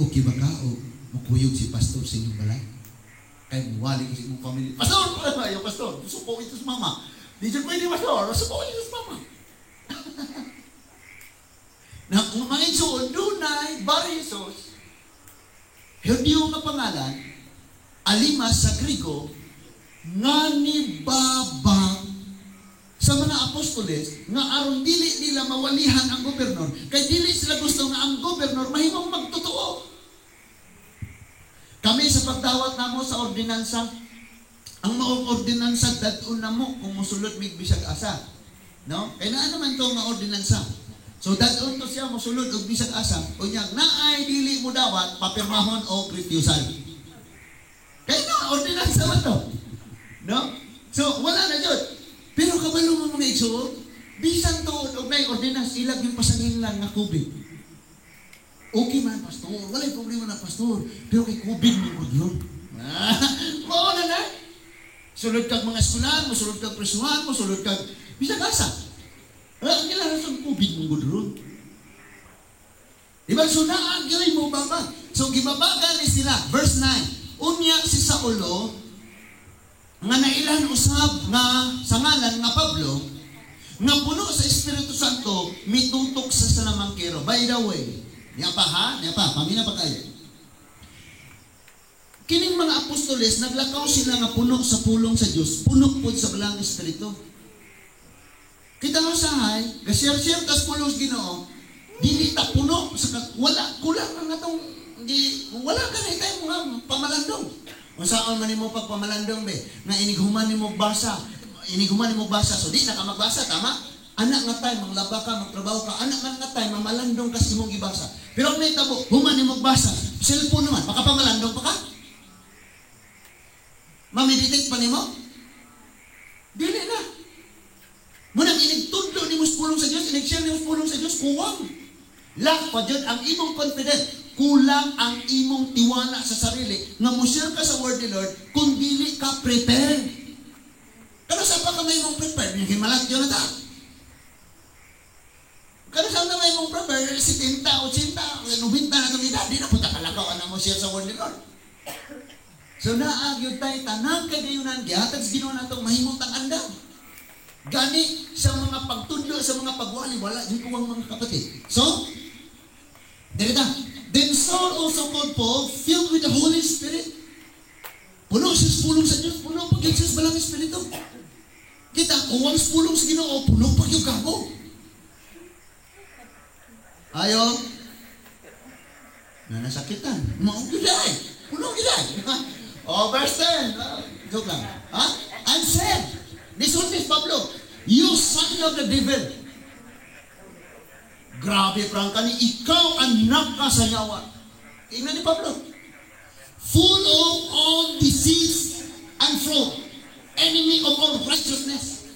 Okay ba ka o makuyog si pastor sa inyong balay? Kaya muwali ko sa inyong family. Pastor! Ayaw, pastor. Gusto ko ito sa mama. Di dyan pwede, pastor. Gusto ko ito sa mama. Na kung mga isuon, dunay, Bar Jesus, Hudyo nga pangalan, Alimas sa Grigo, nga ni babang sa mga apostoles nga aron dili nila mawalihan ang gobernador kay dili sila gusto nga ang gobernador mahimong magtotoo. Kami sa pagdawat namo sa ordinansa, ang maong ordinansa dadun namo kung mosulod mig bisag asa, no? Kay naa naman to nga ordinansa. So dadun to siya mosulod og bisag asa unyag naay dili mo dawat papirmahon o refusal. Kay na ordinansa man to, no? So wala na jud. Pero kabalo mo mga igsoon, bisan to og nay ordinance ilag yung pasanginglan nga COVID. Okay man pastor, walay problema na pastor, pero kay COVID mo yun. Mao na. Sulod kag mga eskwelahan, mosulod kag presuhan, mosulod kag bisag asa. Ang kailangan sa COVID mo gudron. Diba sunaan gyud mo baba. So gibabagan ni sila, verse 9. Unya si Saulo nga nailan usab nga sa ngalan nga Pablo nga puno sa Espiritu Santo mitutok sa salamang kiro. By the way, niya pa, pamina pa kayo. Kining mga apostoles naglakaw sila nga puno sa pulong sa Dios, puno pud sa balang Espiritu. Kita mo sahay, ga-share tas pulos Ginoo, dili ta puno sa wala kulang ang atong wala ka na tayo mga pamalandong. Kung saan man mo pagpamalandong be, nga inighuman nimo basa, so di na ka magbasa, tama? Anak nga tayo, manglaba ka, magtrabaho ka, anak nga tayo, mamalandong ka sa imong gibasa. Pero kung naitabo, human nimo basa, cellphone naman, makapamalandong pa ka? Mameditate pa nimo? Dili na. Munang inigtudlo nimo sa pulong sa Diyos, inig-share nimo sa pulong sa Diyos, kuwang. Lack pa dyan ang imong confidence. Kulang ang imong tiwala sa sarili nga mo-share ka sa word ni Lord kung dili ka prepare. Kano saan pa ka may mong prepare? Yung himalat yun na ta. Kano saan na may mong prepare? 70, 80, 90 na itong edad. Di na punta kalakaw na mo share sa word ni Lord. So naagyod tayo tanang kagayunan gihatag sa Ginoo natong mahimutang andam. Gani sa mga pagtudlo, sa mga pagwali, wala yung kuwang mga kapatid. So, dirita. Then Saul also called Paul, filled with the Holy Spirit. Puno siya sa pulong sa Diyos, puno pag siya sa balang Espiritu. Kita, kuwang sa pulong sa Ginoo, puno pag yung kamo. Ayaw. Nasakitan. Maong giday. Puno giday. Verse 10. Joke lang. And said, this one is Pablo, you son of the devil. Grabe, prangka ni ikaw anak ka sa yawa. Ina ni Pablo. Full of all deceit and fraud. Enemy of all righteousness.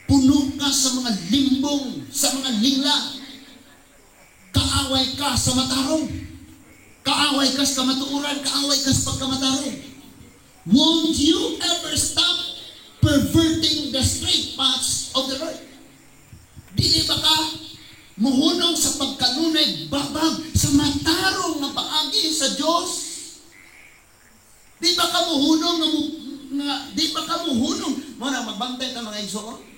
Puno ka sa mga limbong, sa mga lingla. kaaway ka sa matarong. Kaaway ka sa kamatuuran, kaaway ka sa pagkamatarong. Won't you ever stop perverting the straight paths of the Lord? Dili ba ka muhunong sa pagkanunay babag sa matarong nga paagi sa Diyos? Di ba ka muhunong di ba ka muhunong mo na magbantay ka mga igsoon?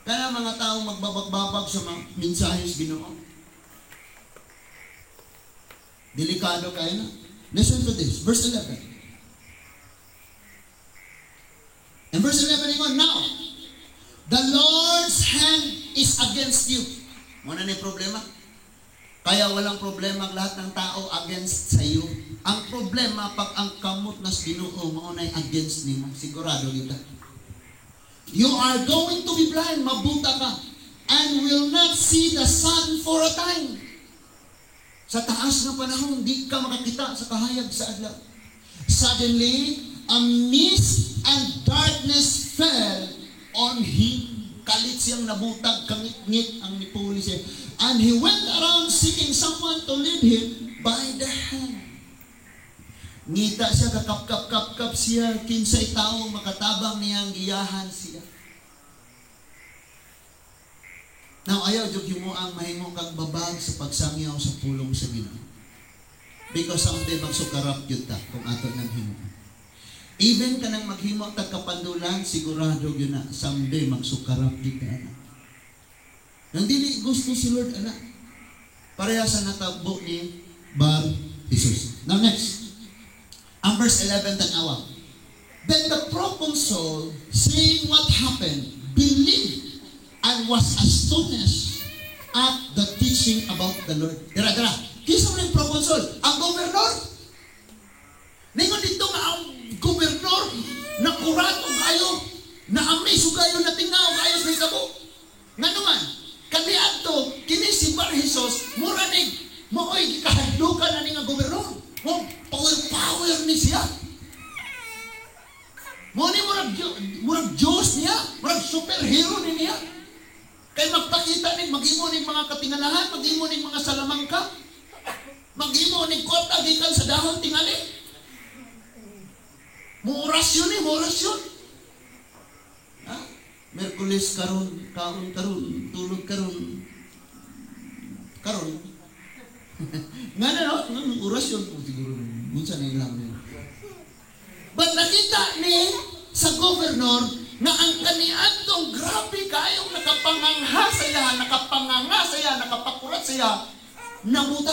Kana mga taong magbabag-babag sa mga mensahes Ginoo. Delikado kayo na. Listen to this, verse 11. And verse 11 ingon, now, the Lord's hand is against you. Muna na yung problema. Kaya walang problema ang lahat ng tao against sa iyo. Ang problema, pag ang kamot na Ginoo, maunay against nimo. Sigurado kita. You are going to be blind, mabuta ka, and will not see the sun for a time. Sa taas ng panahon, di ka makakita sa kahayag sa adlaw. Suddenly, a mist and darkness fell on him. Kalit siyang nabutag, kangit-ngit ang nipuli siya. And he went around seeking someone to lead him by the hand. Ngita siya, kakap-kap-kap-kap siya, kinsay tao makatabang niyang giyahan siya. Now, ayaw jud mo ang mahimo kang babag sa pagsangyaw sa pulong sa Ginoo. Because someday magsukarap yun ta kung ato nang himo. Even ka nang maghimo tag kapandulan, sigurado yun na someday magsukarap yun ka na. Nang dili gusto si Lord, anak. Pareha sa natabo ni Bar Jesus. Now next. Ang verse 11 tanawa. Then the proconsul, seeing what happened, believed and was astonished at the teaching about the Lord. Dira. Kisa mo yung proconsul? Ang gobernador? Ningon dito nga ang gobernador na kurato kayo, na amaze kayo, na tingaw kayo sa hitabo. Nga naman, kaniadto, kini si Bar Jesus, muranig, maoy, kahadlukan na ni nga gobernador. Power ni siya. Muni murag Diyos niya, murag superhero ni niya. Kay magpakita ni mag-imo ni mga katingalahan, mag-imo ni mga salamangka, mag-imo ni kota gikan sa dahon tingali. Muorasyon ni, muorasyon. Ha? Merkulis karon, kaon karon, tulog karon. Nga na, no? Orasyon po siguro. Minsan na ilang nila. But nakita ni sa governor na ang kaniadtong grabe kayong nakapangangha saya, nakapakurat saya, nabuta.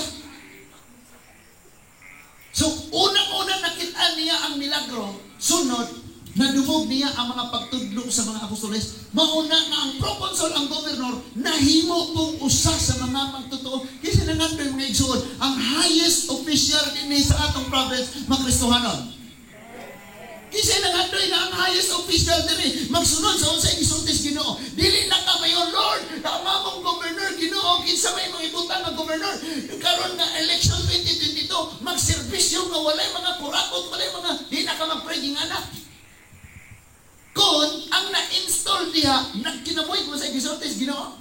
So, unang-una nakita niya ang milagro. Sunod, nadumog niya ang mga pagtudlo sa mga apostoles. Mauna nga ang proconsul, ang governor, nahimo pong usa sa mga magtotoo. Kasi nangandoy mga igsoon, ang highest official din sa atong province, makristohanon. Kasi nangandoy na ang highest official din, magsunod sa unsay gisultis Ginoo. Dili na ka mayon, Lord, amamong governor Ginoo, kinsa may mga ibutang nga governor. Karon nga election 2022, magserbisyo nga walay mga kurakot, walay mga di na ka magpreging anak. Kung ang na-install diha, nagkinabuhi ko sa gisultis Ginoo.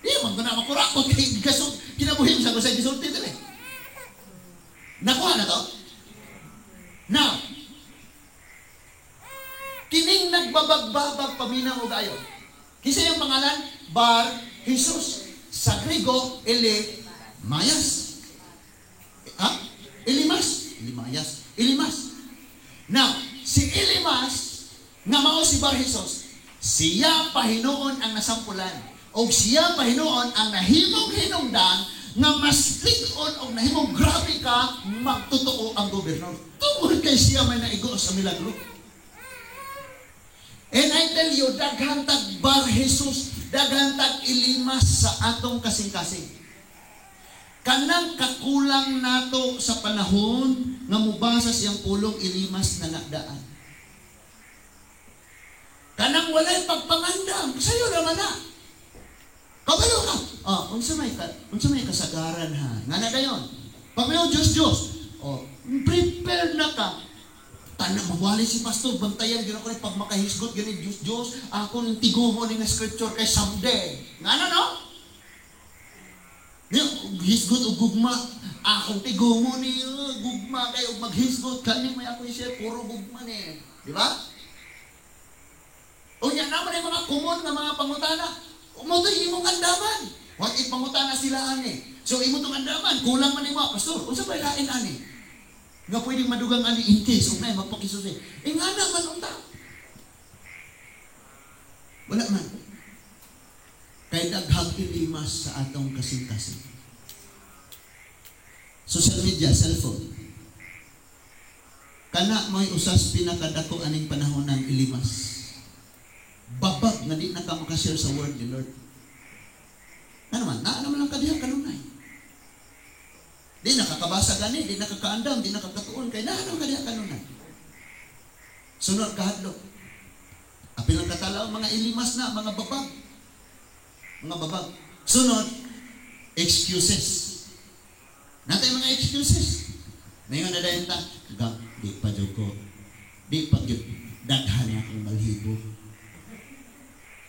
Di man ko na makurakot kay kinabuhi sa ko sa gisultis din eh. Nakuha na to? Now, kining nagbabagbabag paminaw og ayo. Kisa yung pangalan? Bar Jesus. Sa Griego, Elimayas. Ha? Elimas. Now, si Elimas, nga mao si Bar Jesus, siya pahinuon ang nasampulan, o siya pahinuon ang nahimong hinungdan, nga mas likon o nahimong grabe ka, magtotoo ang gobernador. Tungkol kay siya may naigo sa milagro. And I tell you, daghantag Bar Jesus, daghantag Elimas sa atong kasing-kasing. Kanang kakulang nato sa panahon nga mubasa siyang pulong Elimas na nagdaan. Kanang walay pagpangandam, sayo naman na. Kabalo ka. Unsa may kasagaran ha. Nga na dayon. Pag may Diyos. Prepare na ka. Tanang mawali si pastor, bantayan gina ko pag makahisgot gani Diyos, ako nang tigumo ni nga scripture kay someday. Nga na no? hisgot o gugma. Akong tigumo niyo, gugma kayo, maghisgot. Kani may ako i-share, puro gugma ni. Di ba? O yan naman yung mga kumon na mga pangutana. Umuto yung imong andaman. What if pangutana sila ani? So imo itong andaman, kulang man mo, pastor. Kung sa lain ani? Nga pwedeng madugang ani in case, kung na magpakisusi. Nga naman unta. Wala man. Kay daghang ilimas sa atong kasing-kasing. Social media, cellphone. Kana mo'y usas pinakadako aning panahon ng ilimas. Babag na di na ka makashare sa word ni Lord. Ano man, naman lang kadiha kanunay. Di nakakabasa gani, di nakakaandam, di nakakatuon, kay naman kadiha kanunay. Sunod kahadlok. Apil ang katalaw, mga ilimas na, mga babag. Mga babag. Sunod, excuses. Natay mga excuses. Ngayon na dahil ta, di pa dyan ko, di pa dyan, daghan niya akong malhibo.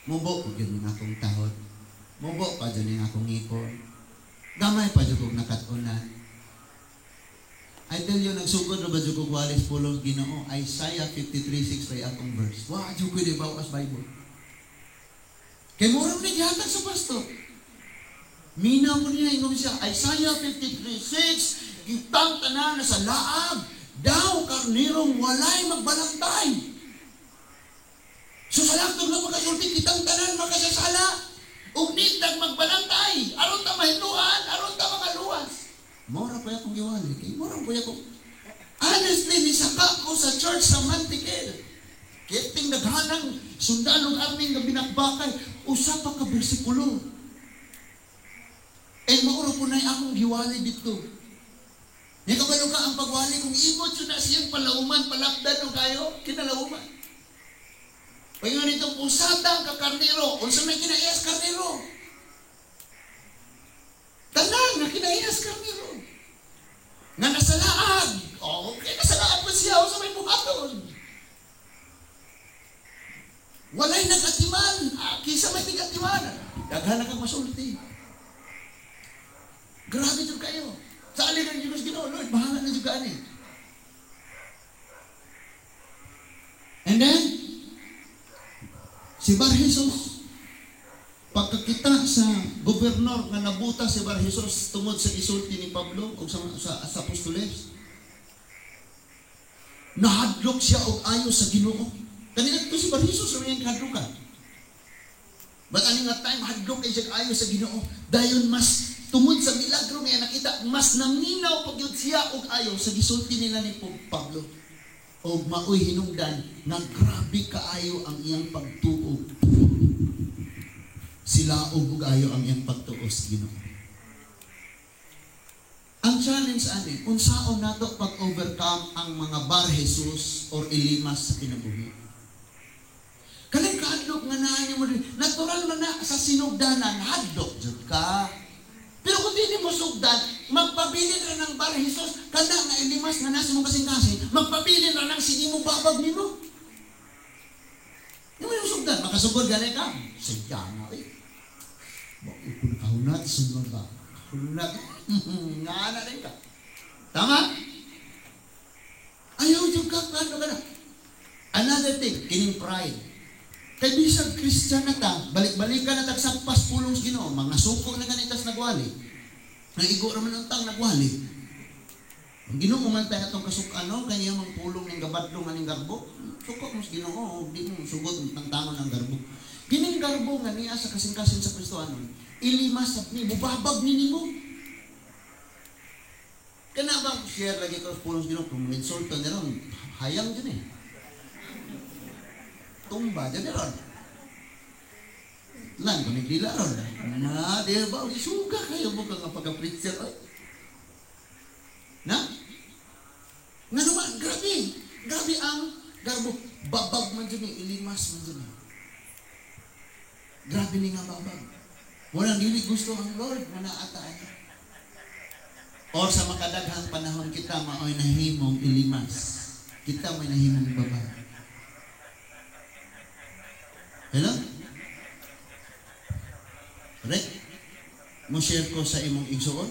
Mubo ko dyan nga akong tahod. Mubo pa dyan nga akong ipon. Gamay pa dyan kong nakatunan. I tell you, nagsugod na ba dyan kong walis pulong Ginoo? Isaiah 53:6 ay akong verse. Wow, dyan ko di ba as Bible? Kaya murang nagyatag sa pastor. Minaw ko niya, ingong siya, Isaiah 53:6, kitang tanan na sa laag, daw karnirong walay magbalantay. So sa laktog na magkasulti, kitang tanan makasasala, ugnitag magbalantay, aron ta mahinuan, aron ta mga luwas. Mora po akong giwali, kay mora po akong, honestly, nisaka ko sa church sa Mantiquel. Kiting naghanang sundalong arming na binakbakay, usa pa ka bersikulo. Eh, mauro po na akong hiwalay dito. Nga kabalo ka ang pagwali, kung imot yun na siyang palauman, palakdan o kayo, kinalauman. Pag yun itong usatang ka karnero, unsa may kinaias karnero. Tanan na kinaias karnero. Nga nasalaag. O, okay, nasalaag pa siya, unsa may buhaton. Walay nagatiman, kisa may nagatiman. Daghan na kang masulti. Grabe dyan kayo. Sa aliran Diyos Ginoo, Lord, bahala na juga ani. And then, si Bar Jesus, pagkakita sa gobernador nga nabuta si Bar Jesus tungod sa isulti ni Pablo o sa apostoles, nahadlok siya og ayo sa Ginoo. Kanina ito si Bar Jesus ang iyang kahadlokan. But aning nga time, hadlok kay siya ayo sa Ginoo. Dayon mas tungod sa milagro nga nakita, mas naminaw pag yun siya og ayo sa gisulti nila ni Pablo. O maoy hinungdan nga grabe kaayo ang iyang pagtuo. Sila og ayo ang iyang pagtuo sa Ginoo. Ang challenge ani, unsaon nato pag-overcome ang mga Bar Jesus or ilimas sa kinabuhi. Kaling kahadlok nga naa mo rin, natural man na sa sinugdanan, hadlok jud ka. Pero kung di mo sugdan, magpabilin rin ng Bar Jesus, kada nga ilimas nga nasa mong kasing-kasing, magpabilin rin ng sige mo babag nimo. Hindi mo yung sugdan, makasugod gani ka. Sadya nga eh. Bakit ko nakahunat, sunod ba? Kahunat, nga na rin ka. Tama? Ayaw yung kakano ka na. Another thing, kining pride. Kay bisag Christian na ta, balik-balikan na tagsagpas pulong sa Ginoo, mga suko na ganitas nagwali. Naigo naman ang tang nagwali. Ang Ginoo man tayo itong kasukano, kanya mang pulong ng gabadlong aning garbo. Suko mo sa Ginoo, di mo sugod ng tangon ng garbo. Kining garbo nga niya sa kasing-kasing sa Kristohanon, ilimas at ni, mubabag ni mo. Kana ba share lagi ko sa pulong sa Ginoo, kung insulto na ron, hayang dyan eh. Tumba dyan ron. Lang, kung nagdila ron. Na, di ba, isuga kayo mo kang pagka-preacher. Na? Nga naman, grabe. Grabe ang garbo. Babag man dyan eh, ilimas man dyan eh. Grabe ni nga babag. Walang dili gusto ang Lord na naataan. Or sa makadaghang panahon kita, maoy nahimong ilimas. Kita may nahimong babag. Hello? Correct? mo share ko sa imong igsuon,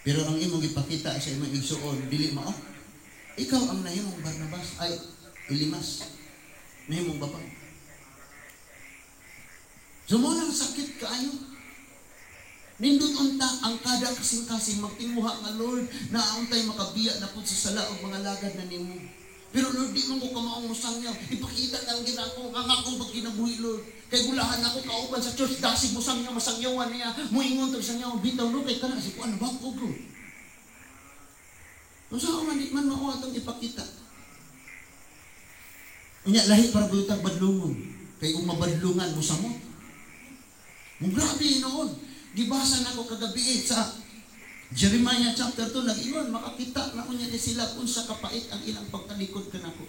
pero ang imong ipakita sa imong igsuon dili mao. Ikaw ang nahimong Barnabas ay Elimas, nahimong babang. Sumunang sakit kaayo. Nindot unta ang kada kasing-kasing magtinguha nga Lord na untay makabiya na pud sa sala og mga lagad na nimo. Pero Lord, di man ko kamaong musangyaw. Ipakita lang ginako ang akong pagkinabuhi, Lord. Kay gulahan ako kauban sa church, dasig mo sangyaw, masangyawan niya. Muingon tag sangyaw, bitaw Lord, kay kana si kuan bakog Lord. Unsa man di man mao atong ipakita. Unya lahi para butang badlungon. Kay kung mabadlungan mo sa mo. Mong grabe noon. Gibasa na ko kagabi sa Jeremiah chapter 2, nag-ingon, makakita na ko niya sila kung sa kapait ang ilang pagtalikod ka na ko.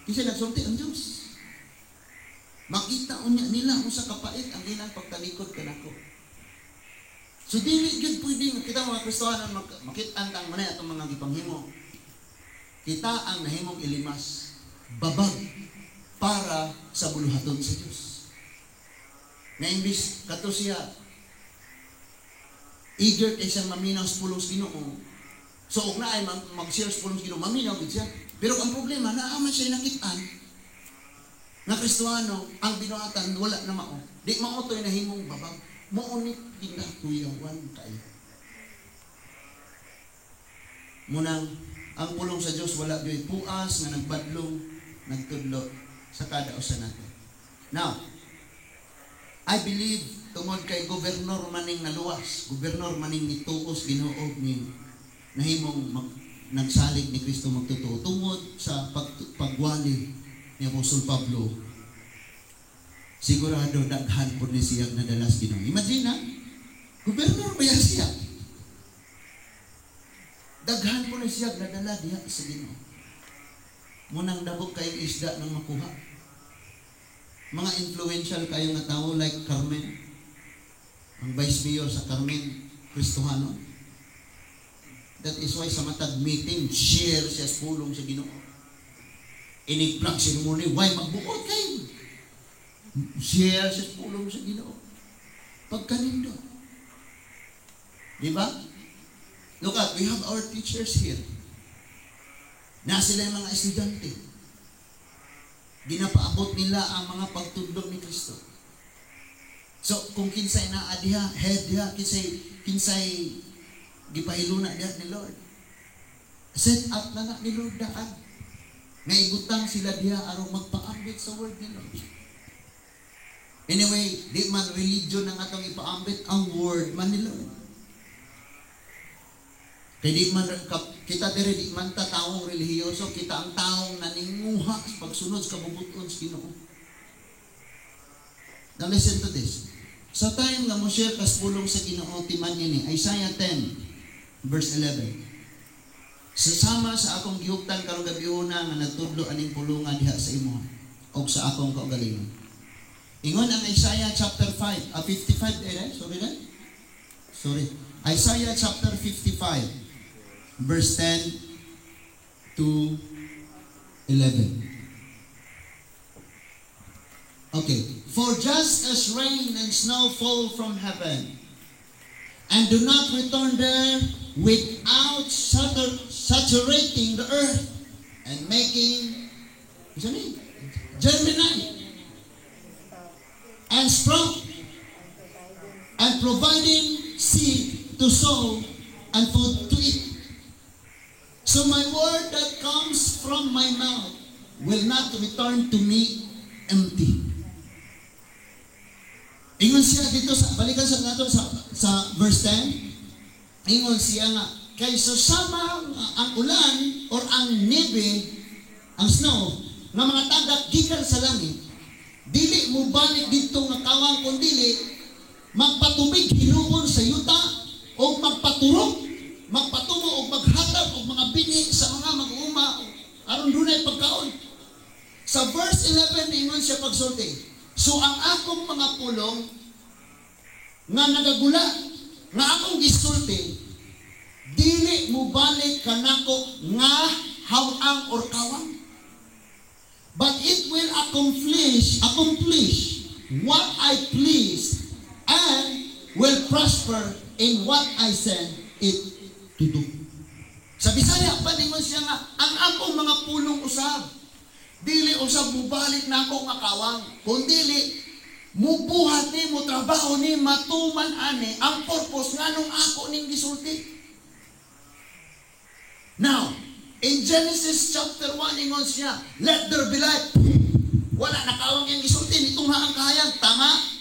Kasi nagsulti ang Diyos. Makita unya nila kung sa kapait ang ilang pagtalikod ka na ko. So, dili yun pwede kita mga Kristohanan makitaan ang manay atong mga gipanghimo. Kita ang nahimong Elimas, babag para sa buluhaton sa Diyos. Na imbis kato siya eager kay siyang maminaw sa pulong sa Ginoo. So og na ay mag-share sa pulong sa Ginoo, maminaw gid siya. Pero ang problema naaman siya nakitaan na Kristohano ang binuhatan wala na mao. Di mao toy nahimong babag. Moonit ginakuyawan kayo. Munang ang pulong sa Dios wala gyud puas nga nagbadlong nagtudlo sa kada usa nato. Now, I believe tungod kay gobernador maning naluwas, gobernador maning nituos Ginoo ni nahimong nagsalig ni Kristo magtotoo tungod sa pagwali ni Apostol Pablo. Sigurado daghan pud ni siya nadalas Ginoo. Imagine na, gobernador ba siya? Daghan pud ni siya nadala diha sa Ginoo. Munang dabog kay isda nang makuha. Mga influential kayo nga tao like Carmen, ang Vice Mayor sa Carmen, Kristohano. That is why sa matag meeting, share siya sa pulong sa Ginoo. Inig-plug ceremony, why magbuot kayo? Share siya sa pulong sa Ginoo. Pagkanindo. Diba? Look at, we have our teachers here. Na sila yung mga estudyante. Ginapaabot nila ang mga pagtudlo ni Kristo. So, kung kinsay na adiha, head diha, kinsay gipahiluna diha ni Lord. Set up na ni Lord daan. Naigutang sila diha aron magpaambit sa word ni Lord. Anyway, di man religion ang atong ipaambit, ang word man ni Lord. Kaya di man, kita diri di man ta taong relihiyoso, kita ang taong naninguha sa pagsunod sa kabubuton sa Ginoo. Now listen to this. Sa time nga mo share kas pulong sa Ginoo timan ni Isaiah 10 verse 11. Sasama sa akong gihuptan karong gabiuna nga nagtudlo aning pulungan diha sa imo o sa akong kaugalingon. Ingon ang Isaiah chapter 55 Isaiah chapter 55 verse 10 to 11. Okay. For just as rain and snow fall from heaven, and do not return there without saturating the earth and making germinate and sprout and providing seed to sow and food to eat. So my word that comes from my mouth will not return to me empty. Ingon siya dito balikan sa nato sa verse 10. Ingon siya nga kay susama ang ulan or ang nebe, ang snow nga mga tagak gikan sa langit, dili mo balik dito nga kawang kundili magpatubig hinuon sa yuta o magpaturok magpatumo o maghatag o mga bini sa mga mag-uuma aron dunay pagkaon. Sa verse 11 ingon siya pagsulti. So ang akong mga pulong nga nagagula nga akong gisulti dili mo balik kanako nga hawang or kawang, but it will accomplish what I please and will prosper in what I send it to do. Sa Bisaya, paningon siya nga, ang akong mga pulong usab, dili usab mubalik na ako nga kawang, kundili, mubuhat ni, mo trabaho ni, matuman ani, ang purpose nga nung ako ning gisulti. Now, in Genesis chapter 1, ingon siya, let there be light. Wala nakawang yung gisulti, nitungha ang kahayag, tama?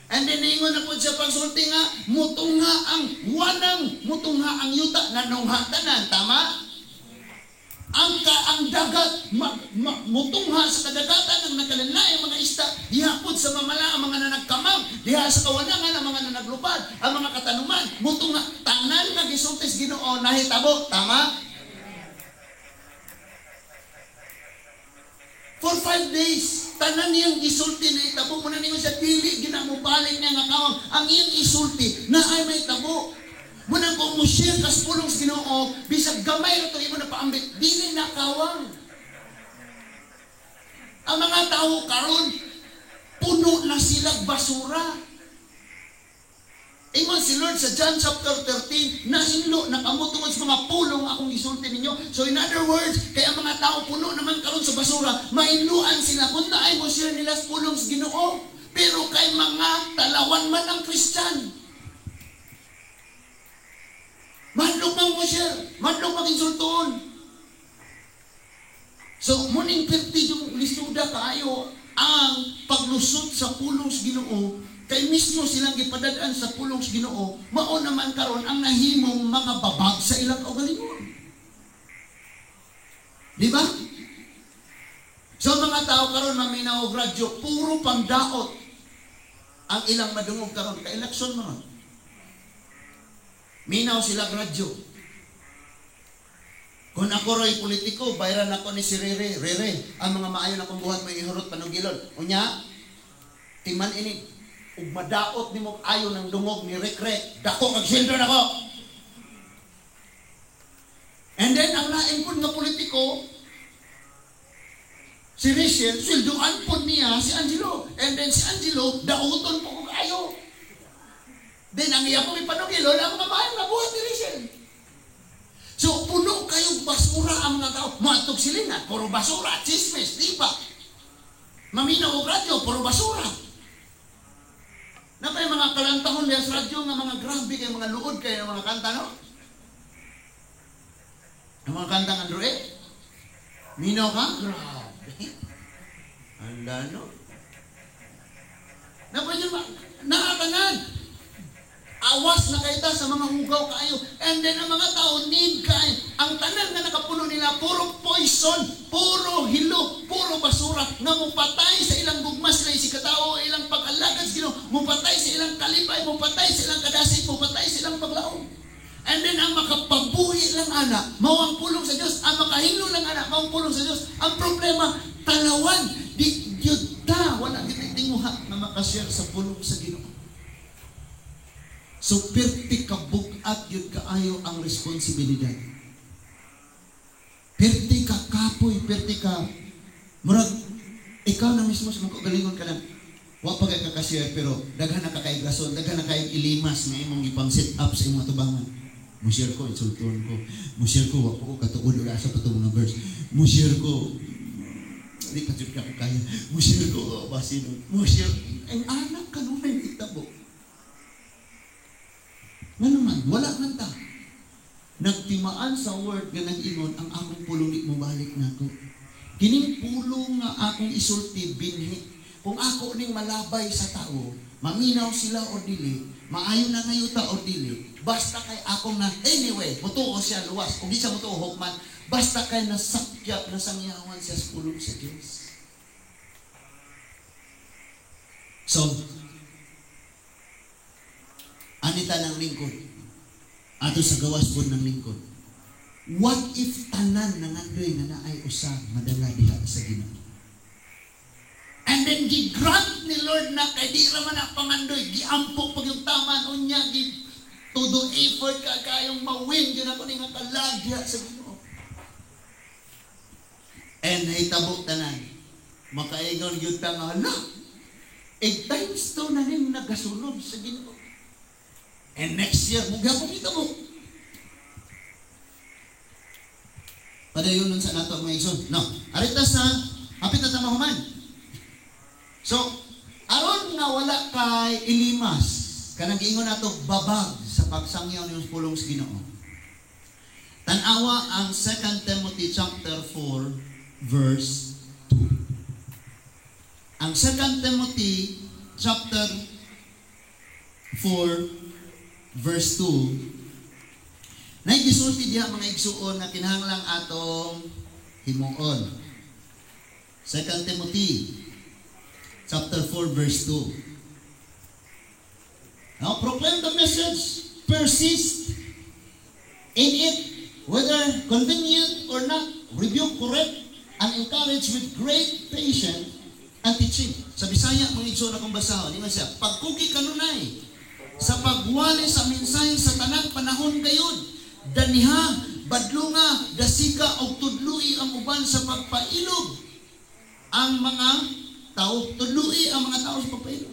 And then ingon na po siya pagsulti nga, mutungha ang wanang, mutungha ang yuta, nanungha tanan, tama? Ang dagat, mutungha sa kadagatan ng nakalanay mga isda, dihapod sa mamala ang mga nanagkamang, diha sa kawanangan ang mga nanaglupad, ang mga katanuman, mutungha, tanan na gisultis Ginoo nahitabo, tama? For 5 days, tanan niyang isulti na itabo. Muna ninyo siya, dili, ginamubalik niya nga kawang. Ang iyang isulti, na ay may tabo. Muna kung mushare kas pulong sa Ginoo, bisag gamay na ito, imo na paambit, dili na kawang. Ang mga tao karon puno na silang basura. Ingon si Lord sa John chapter 13, nahinlo, nakamutungod sa mga pulong akong isulti ninyo. So in other words, kaya mga tao puno naman karon sa basura, mainluan sila kung naay mo share nila sa pulong sa Ginoo. Pero kay mga talawan man ang Christian, madlog mang mo share, madlog mang insultoon. So muning perti yung lisuda kaayo ang paglusot sa pulong sa Ginoo. Kay mismo silang gipadadaan sa pulong sa Ginoo, mao naman karon ang nahimong mga babag sa ilang kaugalingon. Di ba? So mga tao karon maminaw og radyo, puro pangdaot ang ilang madungog karon kay election man. Minaw sila radyo. Kung ako ro'y politiko, bayran ako ni si Rere, ang mga maayon akong buhat may ihurot panugilon. Unya, timan ini, ug madaot nimo ayo ng dungog ni Rekre, dako kag children ako. And then ang lain pud nga politiko si Rachel, sweldoan pud niya si Angelo. And then si Angelo dauton po kog ayo. Then ang iya pong ipanugilon ang mga bahay na buhat ni Rachel. So puno kayong basura ang mga tao. Matog silingan, puro basura, chismes, di ba? Maminaw og radyo, puro basura. Na may mga kalantahon niya sa radyo nga mga grabe kay mga luod kay mga kanta, no? Ang mga kanta ng Andrew, minaw ka? Grabe. Anda, no? Na pwede ba? Nakatanan. Awas na kayo sa mga hugaw kayo. And then ang mga tao need kayo. Ang tanan na nakapuno nila, puro poison, puro hilo, puro basura, nga mupatay sa ilang gugmas na si katao, ilang pag-alagad sa Ginoo, mupatay sa ilang kalipay, mupatay sa ilang kadasig, mupatay sa ilang paglaom. And then ang makapabuhi lang anak, mawang pulong sa Diyos. Ang makahilo lang anak, mawang pulong sa Diyos. Ang problema, talawan, di yuta, wala gitinguha na makashare sa pulong sa Ginoo. So, perti ka bugat yun kaayo ang responsibilidad. Perti ka kapoy, perti ka murag, ikaw na mismo sa mga kagalingon ka lang. Wa pa kay kakashare, pero daghan na kakaigason, daghan na kay ilimas na imong ipang set up sa imong tubangan. Mushare ko, insulton ko. Mushare ko, wako ko katuod wala sa patong mga verse. Mushare ko, di pa dyan ka kaya. Mushare ko, basin. Mushare, ang anak ka nung may itabo. Nga naman, wala man ta. Nagtimaan sa word nga nag-ingon, ang akong pulong di mo balik na ko. Kining pulong nga akong isulti, binhi. Kung ako ning malabay sa tao, maminaw sila o dili, maayon na ngayuta o dili, basta kay akong na, anyway, mutuo siya luwas, kung di siya mutuo hukman, basta kay nasakyap, nasangyawan siya sa pulong sa Diyos. So, anita ng lingkod ato sa gawas po ng lingkod. What if tanan nangandoy nga naay usa madala diha sa Ginoo? And then gi-grant ni Lord na kay di ra man ang pangandoy, giampok pag yung taman unya, gi todo effort ka kayong mawin gyud ako ning kalag diha sa Ginoo. And nahitabo tanan, makaigon gyud ta nga hala. 8 times to na ning nagasunod sa Ginoo. And next year, mughapon kita mo. Padayon nun sa nato mga igsoon. No, arita sa hapit na tamahuman. So, aron nga wala kay ilimas, kanang giingon nato babag sa pagsangyaw niyong pulong sa Ginoo. Tan-awa ang 2 Timothy chapter 4 verse 2. Ang 2 Timothy chapter 4 verse 2 naigisulti diha mga igsuon na kinahanglang atong himuon. 2 Timothy chapter 4 verse 2. Now proclaim the message, persist in it, whether convenient or not, rebuke, correct, and encourage with great patience and teaching. Sa Bisaya, mga igsoon akong basahon, di man siya, pagkugi kanunay, sa pagwali sa mensahe sa tanang panahon gayon, daniha, badlunga, dasika, o tudlui ang uban sa pagpailog ang mga tao. Tudlui ang mga tao sa pagpailog.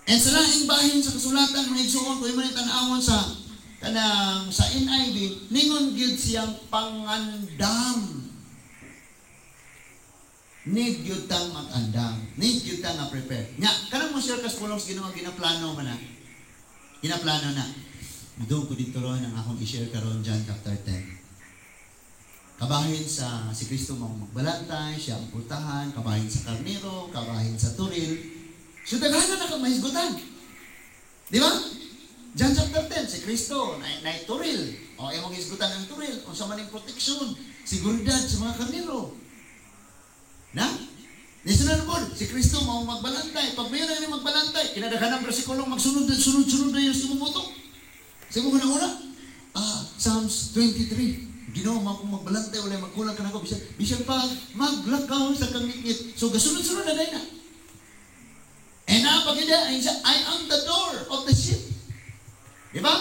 And sa laing bahin sa kasulatan, mga igsoon, kung yung tanawon sa kanang sa NIV, ningon gyud siyang pangandam. Need gyud tang mag-andam. Need gyud tang prepare. Nya, kanang mo share kas pulong sa Ginoo ginaplano man na. Ginaplano na. Doon ko dito ron ang akong i-share karon John chapter 10. Kabahin sa si Kristo mong magbalantay, siya ang pultahan, kabahin sa karnero, kabahin sa turil. So daghanan na ka mahisgutan. Di ba? John chapter 10, si Kristo, na turil. O, emong hisgutan ng turil. O sa maning proteksyon, seguridad sa mga karnero. Na? Nisunod po, si Kristo mau magbalantay. Pag mayroon na magbalantay, kinadaghan ng bersikulong magsunod-sunod na yung simumutok. Sabi ko na una, Psalms 23. Ginoo mo akong magbalantay, wala magkulang ka na ako. Bisan pa, maglakaw sa kangit-ngit. So, gasunod-sunod na dahil na. And pag hindi, I am the door of the ship. Diba?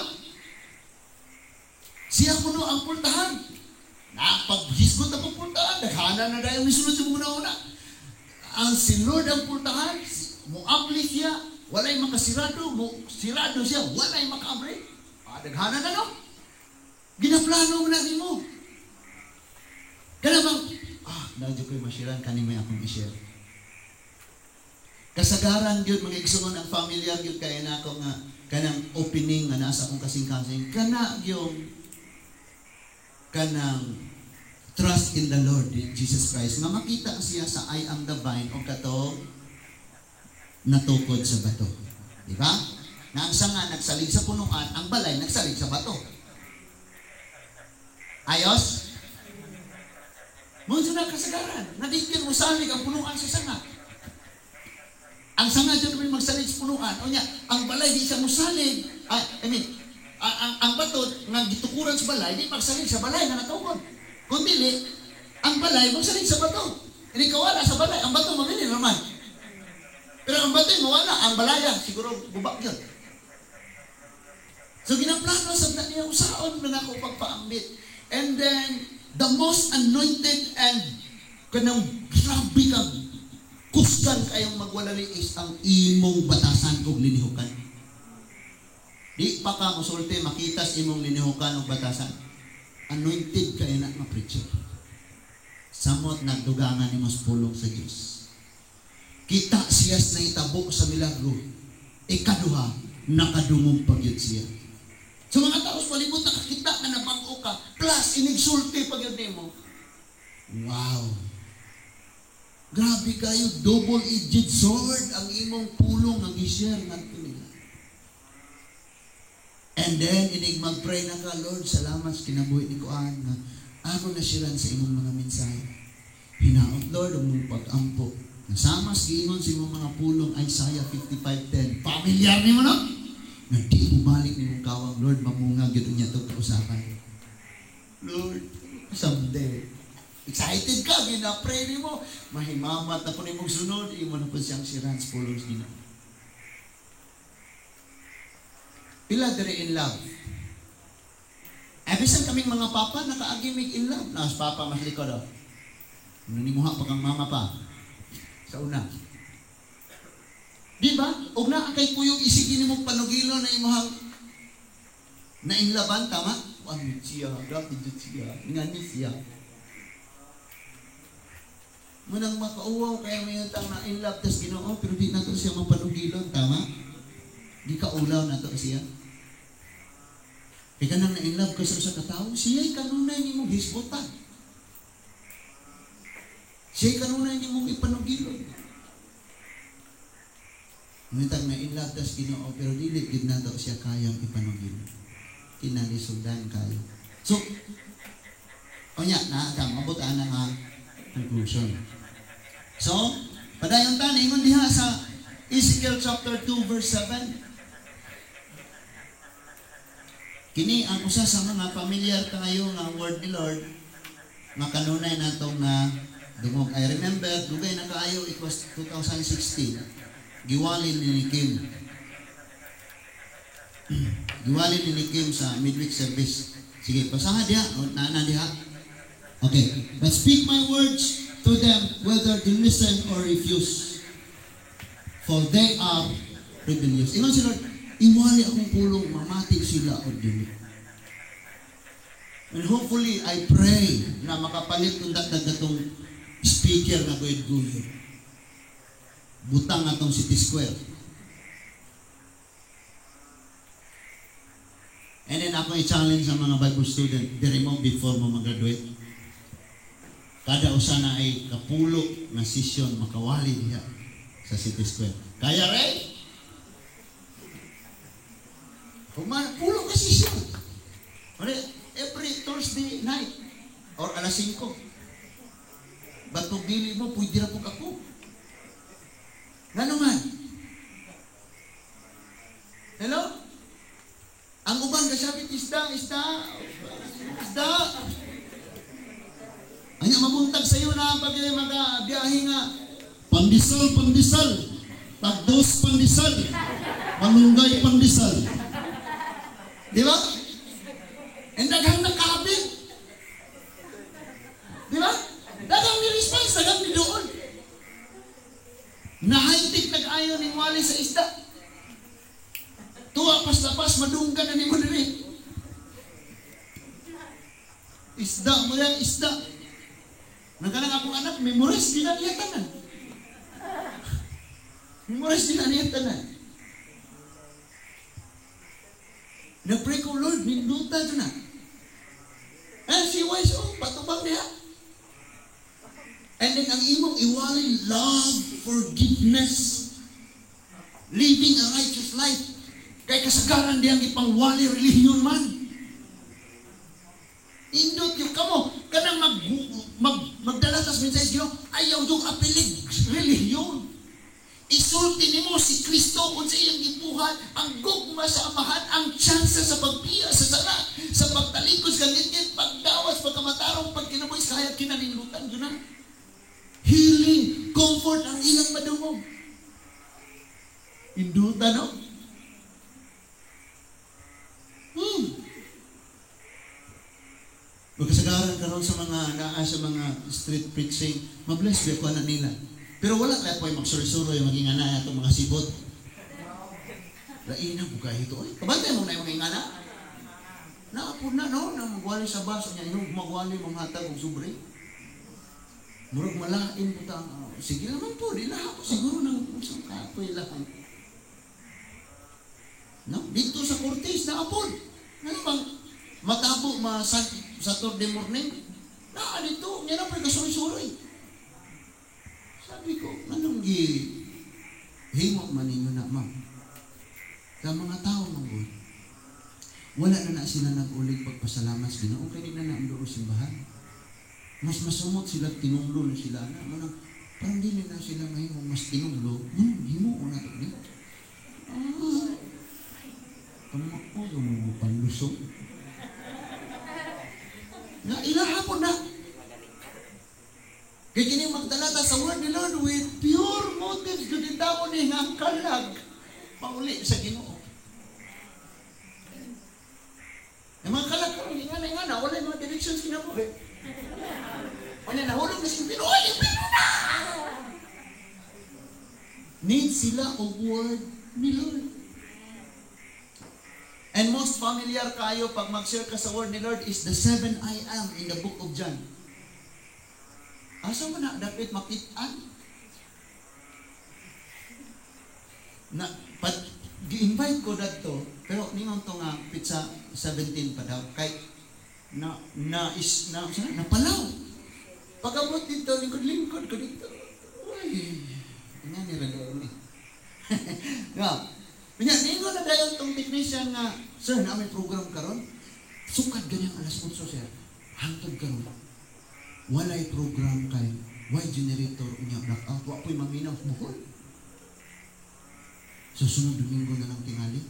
Siya kuno ang pultahan. Na paghisgot na pultahan, daghana na dahil misunod sa mga una. Ang si Lord ang pultahan, muabli siya, walay makasirado, sirado siya, walay makabri. Daghana na no? Ginaplano mo na mo. Kaya bang, nandiyo ko'y masiran, kanimay akong i-share. Kasagaran yun, mga igsungon ang familiar yun, kaya na ako nga, kanang opening nga nasa akong kasing-kasing, kana yung kanang trust in the Lord Jesus Christ, nga makita siya sa I am the vine o katong natukod sa bato. Diba? Na ang sanga nagsalig sa punuan, ang balay nagsalig sa bato. Ayos? Munso na kasagaran, nadigyan mo salig ang punuan sa sanga. Ang sanga dyan may magsalig sa punuan. O niya, ang balay di siya musalig. Ang bato nga gitukuran sa balay, di magsalig sa balay na natukod. Kung dili, ang balay magsalig sa bato. Hindi kawala sa balay, ang bato mabili naman. Pero ang bato mawala, ang balaya, siguro bubak yun. So ginaplano sa niya, usaon na ako pagpaambit. And then, the most anointed and kanang grabe kang kusgan kayong magwalali is ang imong batasan kong linihukan. Di pa ka musulti, makitas imong linihukan o batasan. Anointed kayo na preacher. Samot nagdugangan ni mas pulong sa Diyos. Kita siya na itabo sa milagro. Ikaduha, nakadungong pagyod siya. So mga tao sa palibot nakakita na nabago ka, plus inigsulti pagyod mo. Wow! Grabe kayo, double-edged sword ang imong pulong ang i-share natin nila. And then, inig mag-pray na ka, Lord, salamat sa kinabuhi ni Kuan na ako nasiran sa imong mga mensahe. Hinaot, Lord, ang mong pag-ampo. Nasama sa giingon sa imong mga pulong, Isaiah 55:10. Familiar ni mo, no? Na di mo balik ni mong kawang, Lord, mamungag yun niya ito kausapan. Lord, someday. Excited ka, gina-pray ni mo. Mahimamat na po ni mong sunod, iwan na po siyang siran sa pulong sa Ginoo. Pila diri in love. Bisan kaming mga papa, nakaagimig in love. Nas papa, mas likod o. Nanimuha pa kang mama pa. Sa una. Di ba? Og naa kay kuyog isigi nimo panugilo na imong na inlaban, tama? Ano siya? Grabe jud siya. Ngani siya. Munang makauwaw kaya may utang na in love tas Ginoo pero di nato siya mapanugilon, tama? Di ka ulaw nato siya. Kaya nang na in love ka sa katao, siya'y kanunay ni mong hisgutan. Siya'y kanunay ni mong ipanugilon. Munang na in love tas Ginoo pero dili gid nato siya kayang ipanugilon. Kinalisugdan kayo. So, onya na ka mabot ana nga conclusion. So, padayon ta ningon diha sa Ezekiel chapter 2 verse 7. Kini ang usa sa mga familiar kayo nga word ni Lord nga kanunay natong na dungog. I remember dugay na kaayo, it was 2016. Giwalin ni Kim. Giwalin ni Kim sa midweek service. Sige, basahan diha, nana diha. Okay, but speak my words to them whether they listen or refuse. For they are rebellious. Ingon si Lord, iwali akong pulong, mamatig sila o dili. And hopefully, I pray na makapalit ng datong speaker na guyod-guyod. Butang atong City Square. And then ako i-challenge sa mga Bible student, diri mo before mo mag-graduate. Kada usa na ay kapulo na session makawali diha sa City Square. Kaya rin? Pulo ka session. Every Thursday night or alas 5. Ba't kung dili mo, pwede na po ako. Ngano man? Hello? Ang uban kasabit, isda. Anya mabuntag sa iyo na pag magabiyahe nga. Pandisal. Tagdos pandisal. Manunggay pandisal. Di ba? And daghang nakabit. Di ba? Daghang ni-response, daghang ni doon. Nahaytik nag-ayon ni wali sa isda. Tuwa pas-tapas, madunggan na ni mo diri. Isda mo yan, isda. Nagkanang akong anak, memorize din na niya tanan. Memorize din na niya tanan. Nag-pray ko, Lord, ninduta ito na. Si wise, patubang niya. And then ang imong iwalin, love, forgiveness, living a righteous life. Kaya kasagaran diyang ipangwali relihiyon man. Indot yung kamo, kanang magdalatas mensahe Ginoo, ayaw yung apilig relihiyon. Isulti nimo si Kristo kung sa iyang gibuhat, ang gugma sa amahan, ang tsansa sa pagpiya, sa sala, sa pagtalikod, sa ganyan, pagdawas, pagkamatarong, pagkinaboy, sa hayat kinanilutan, yun na. Healing, comfort, ang ilang madungog. Induta, no? Magkasagaran karon sa mga street preaching, mabless ba ko na nila. Pero wala kaya po yung magsuri-suro yung maging ana itong mga sibot. Laina, bukay ito. Kabantay mo na yung mga ingana. Naapod na, no? Na magwali sa baso niya. Magwali, manghatag o sobre. Murag malain po tang. Sige naman po, di lahat po. Siguro nang isang kapoy lahat. No? Dito sa Cortez, naapod. Ano bang matabo Saturday morning? Dito, nga na po yung kasuroy-suroy. Sabi ko, anong himo man ninyo na, ma'am? Sa mga tao, manggod, wala na sila nag-ulig pagpasalamat sa Ginoo, kaya na naamdoro simbahan. Mas masumot sila, tinunglo na sila na. Parang dili na sila mahimo mas tinunglo. Himo ko na ito niya. Kamak po, yung panlusog. Ilahapon na. Kaya kini magdalata sa word ni Lord with pure motives doon daw ni ang kalag pauli sa Ginoo. Yung mga kalag ko, ingana, wala yung mga directions kinabuhi. Wala na, hulog na siyang Pinoy, yung Pinoy na! Need sila o word ni Lord. And most familiar kayo pag mag-share ka sa word ni Lord is the 7 I am in the book of John. Asa man na dapat makitaan? Na pag gi-invite ko dadto, pero ningon to nga pizza 17 pa daw kay napalaw. Pagabot dito lingkod ko dito. Uy, nga ni radyo ni. Nga, ningon na dayon tong technician nga, sir, na may program karon. Sukad ganyang alas 8 sir. Hangtod karon. Walay program kay why generator unya blackout wa po'y maminaw buhol. Susunod Domingo na lang tingali.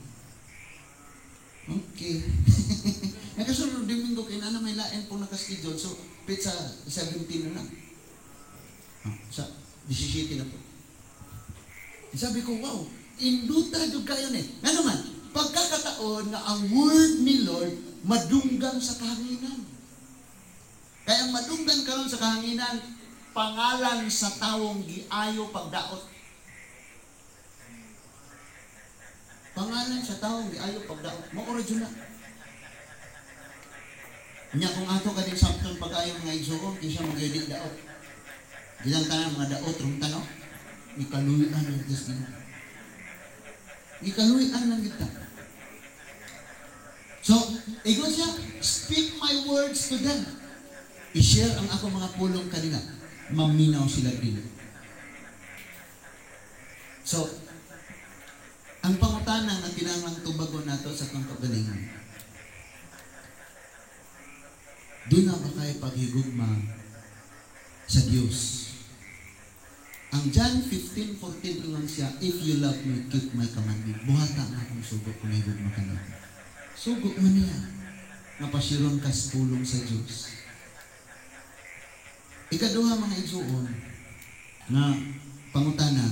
Okay. Nakasunod Domingo kay na may lain pong nakaschedule. So, pizza 17 na lang. Sa 17 na po. Sabi ko, wow, induta yung kayo eh. Nga naman, pagkakataon na ang word ni Lord madunggan sa kahanginan. Kaya ang madunggan karon sa kahanginan, pangalan sa tawong giayo pagdaot. Pangalan sa tawong giayo pagdaot. Mo-original. Nya kung ato kading samton pag-ayo mga igsoon, kisa mag-edit daot. Gilang tanan mga daot rum tanaw. Ikaluyan ng Diyos nila. Ikaluyan ng kita. So, igon siya, speak my words to them. I-share ang ako mga pulong kanila. Maminaw sila din. So, ang pangutana na kinahanglang tubagon nato sa itong kagalingan. Doon na ba kayo paghigugma sa Diyos? Ang John 15:14 ingon siya, if you love me, keep my commandment. Buhata na akong sugo kung higugma ka na. Sugo man niya. Napasiron ka sa pulong sa Diyos. Ikaduha mga igsuon na pangutana,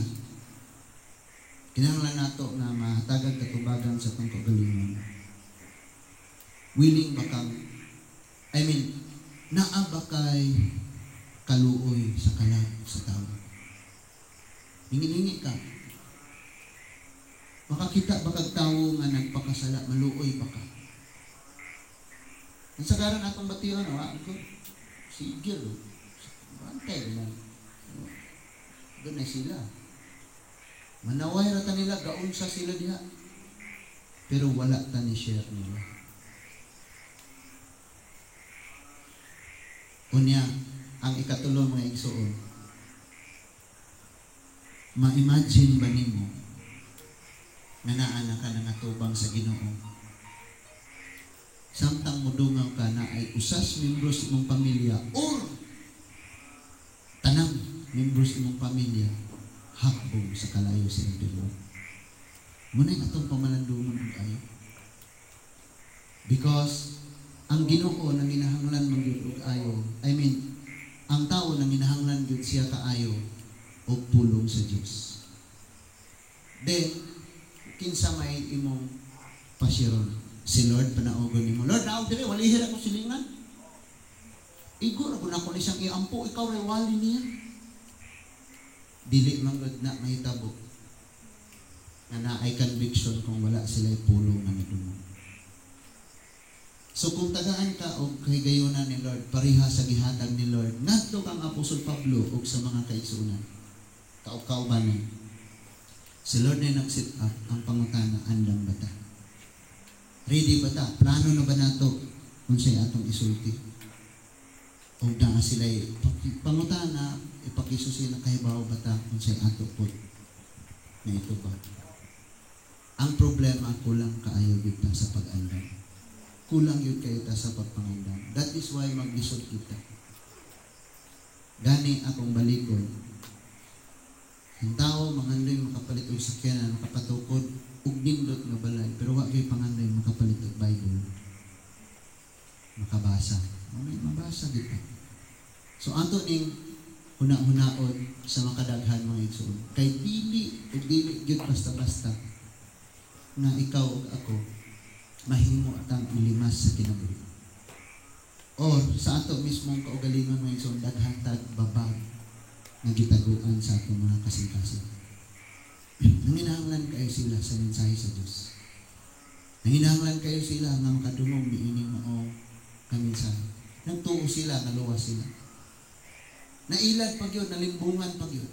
kinahanglan nato na mahatagan katubagan sa itong kagalingan. Willing ba kang, naa ba kay kaluoy sa kalag sa tao? Hingi-hingi ka. Makakita ba kag tao nga nagpakasala, maluoy ba ka? Ang sagaran atong batiyon, ako, sige, bantay naman. Doon na sila. Manaway rata nila, gaunsa sila diha. Pero wala ta ni share nila. Unya, ang ikatulo mga igsuon, ma-imagine ba nimo nga naa na ka nangatubang sa Ginoo? Samtang mudungaw ka na ay usas membros imong pamilya or tanang membros imong pamilya hakbong sa kalayo sa impiryo. Muna yung atong pamalandungan ang ayo. Because ang Ginoo nang ginahanglan mangyud ayo, ang tao nang ginahanglan gyud siya kaayo o pulong sa Diyos. Then, kinsa may imong pasiron. Si Lord, panaugon nimo. Lord, naog dili, walihir ako silingan. Igor, ako na ko ni siyang iampo, ikaw ray wali niya. Dili manggod na mahitabo. Na naay conviction kung wala sila pulong na nadungog. So kung tagaan ka o kay gayunan ni Lord, pariha sa gihatag ni Lord, ngadto kang Apostol Pablo o sa mga kaigsunan. Kaubanan. Si Lord na nag-sit up ang pangutana, andam ba ta? Ready ba ta? Plano na ba nato kung siya atong isulti? O na sila pangutana, ipakisusin na kahibaw ba ta kung siya ato po na ito ba? Ang problema, kulang kaayo kita sa pag-andam. Kulang yun kayo ta sa pagpangandam. That is why mag-isod kita. Gani akong balikon. Ang tao, mangandoy makapalit og sakyanan, makapatukod, ug nindot nga balay, pero wa kay pangandoy makapalit og Bible. Makabasa. May mabasa kita. So ato ning huna-hunaon sa makadaghan mga igsoon. Kay dili gyud basta-basta na ikaw ug ako mahimo atang ilimas sa kinabuhi. Or sa ato mismong kaugalingon mga igsoon, daghan tag babag nga gitaguan sa atong mga kasing-kasing. Nanginahanglan kayo sila sa mensahe sa Diyos. Nanginahanglan kayo sila nga makadumong niining mao kaminsahe. Nagtuo sila, naluwas sila. Nailad pag yun, nalimbungan pag yun.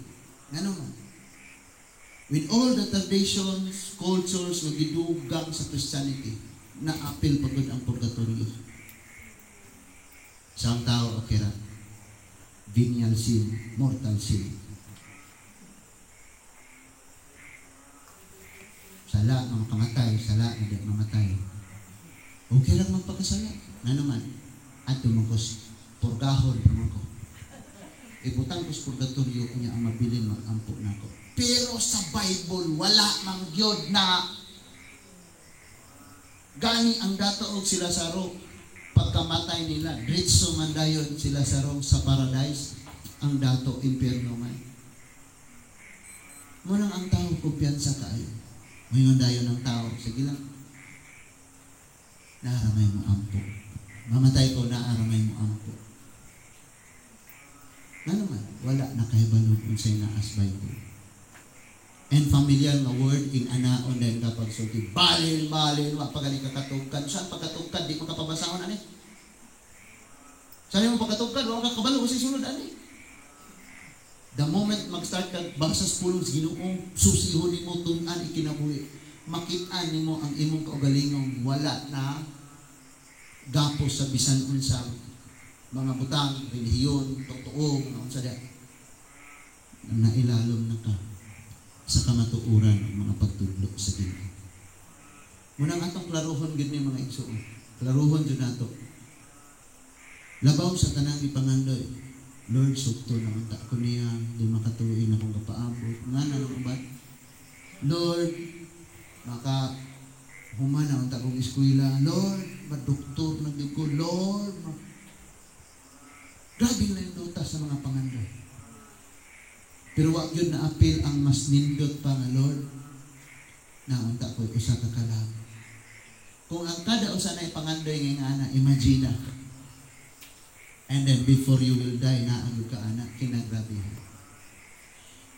Ano man? With all the traditions, cultures, na gidugang sa Christianity, na-apil pagod ang purgatorio. Isang tao, okay ra. Venial sin, mortal sin. Sala, mga kamatay, sala, hindi mamatay. Okay lang magpakasala. Na naman, at tumungkos, purgahon, tumungko. Ibutang ko sa purgatorio, niya ang mabilin mag-ampo na ko. Pero sa Bible, wala mang gyud na gani ang dataog sila sa ro. Pagkamatay nila, diretso man dayon sila sa ro sa paradise, ang dato, impyerno man. Munang ang tao, kumpiyansa kaayo. Ngayon dayon ng tao, sige lang. Naaramay mo ampo. Mamatay ko, naaramay mo ampo. Nga naman, wala nakahibalog kung sa'yo na as Bible. And familiar na word in anaon din kapag sulti. Balil, pagaling kakatugkan. Saan pagkatugkan? Di mo kapabasahon, ani? Saan mo pagkatugkan? Huwag kakabalo kasi sunod, ani? The moment mag-start ka, basas pulong sa Ginoong, susihon mo, tunan, ikinabuhi. Makitaan mo ang imong kaugalingong wala na gapos sa bisan unsa mga butang, relihiyon, totoo, mga unsa da. Nailalom na ka sa kamatuuran ng mga pagtudlo sa Ginoo. Munang atong klaruhon gid ni mga igsoon. Klaruhon jud nato. Labaw sa tanang ipangandoy. Lord, sukto na unta ko niya, di makatuig na kong kapaabot. Nga na ng ubat. Lord, maka humana unta kong eskwela. Lord, madoktor na ko. Lord, grabe na yung lutas sa mga pangandoy. Pero wag yun na apil ang mas nindot pa nga, Lord, na unta ko'y usa ka kalag. Kung ang kada usa na ipangandoy ngayon ana, imagine na. And then before you will die, naagod ka anak, kinagrabe.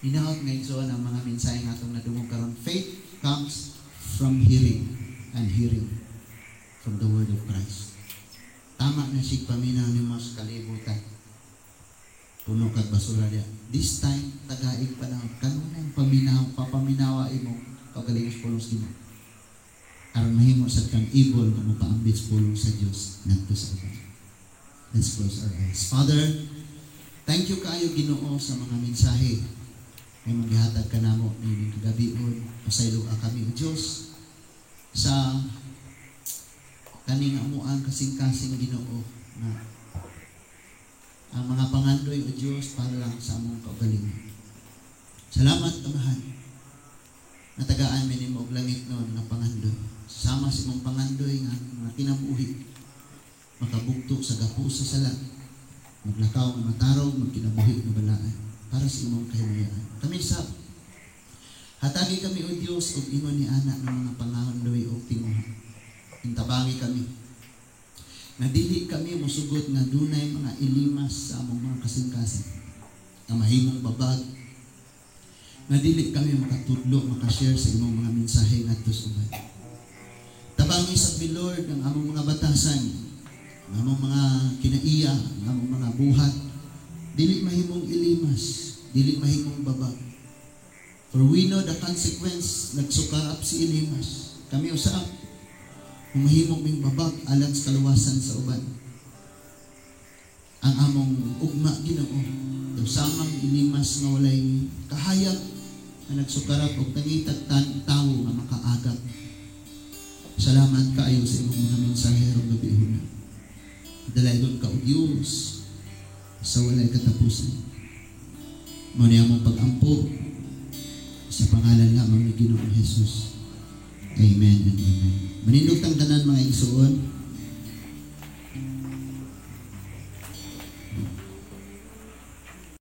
Hinahot ngayon so ang mga mensahe nga itong nadungog karon. Faith comes from hearing, and hearing from the word of Christ. Tama na si paminaw ni mas kalibutan. Puno kag basura dia. This time, tagaig panahon. Kanunay paminaw, papaminawa imo kagalingos pulong sa Ginoo. Aron mahimo sa kang ibol nga mapaambit pulong sa Dios ngadto sa iba. Let's close our eyes. Father, thank you kaayo Ginoo sa mga mensahe nga magihatag kanamo nining kagabion. Pasaylo kami o Dios sa kaning amuang kasing-kasing Ginoo na ang mga pangandoy o Diyos para lang sa among kaugalingon. Salamat, Amahan. Natagaan mi nimo og langit noon nga pangandoy. Sama sa imong pangandoy nga mga kinabuhi. Makabugto sa gapusa sa sala. Maglakaw nga matarog, magkinabuhi nga balaan. Para sa imong kahimayaan. Kami sa hatagi kami o Diyos o ingon ni anak ng mga pangandoy o tinguha. Intabangi kami. Nadili kami musugot nga dunay mga ilimas sa among mga kasing-kasing. Ang mahimong babag. Nadili kami makatudlo, makashare sa imong mga mensahe ngadto sa ubay. Tabangi sa Lord ang among mga batasan, ang among mga kinaiya, ang among mga buhat. Dili mahimong ilimas, dili mahimong babag. For we know the consequence, nagsukarap si ilimas. Kami usaap. Mahimong ming babag alang sa kaluwasan sa uban. Ang among ugma Ginoo, samang ilimas nga walay kahayag na nagsukarap og tangitag tawo nga makaagap. Salamat kaayo sa imong mga mensahero nga bihuna. Dalaygon ka og Dios sa walay katapusan. Mao ni among pag-ampo sa pangalan lamang ni Ginoong Hesus. Amen and amen. Manindot ang tanan mga igsoon.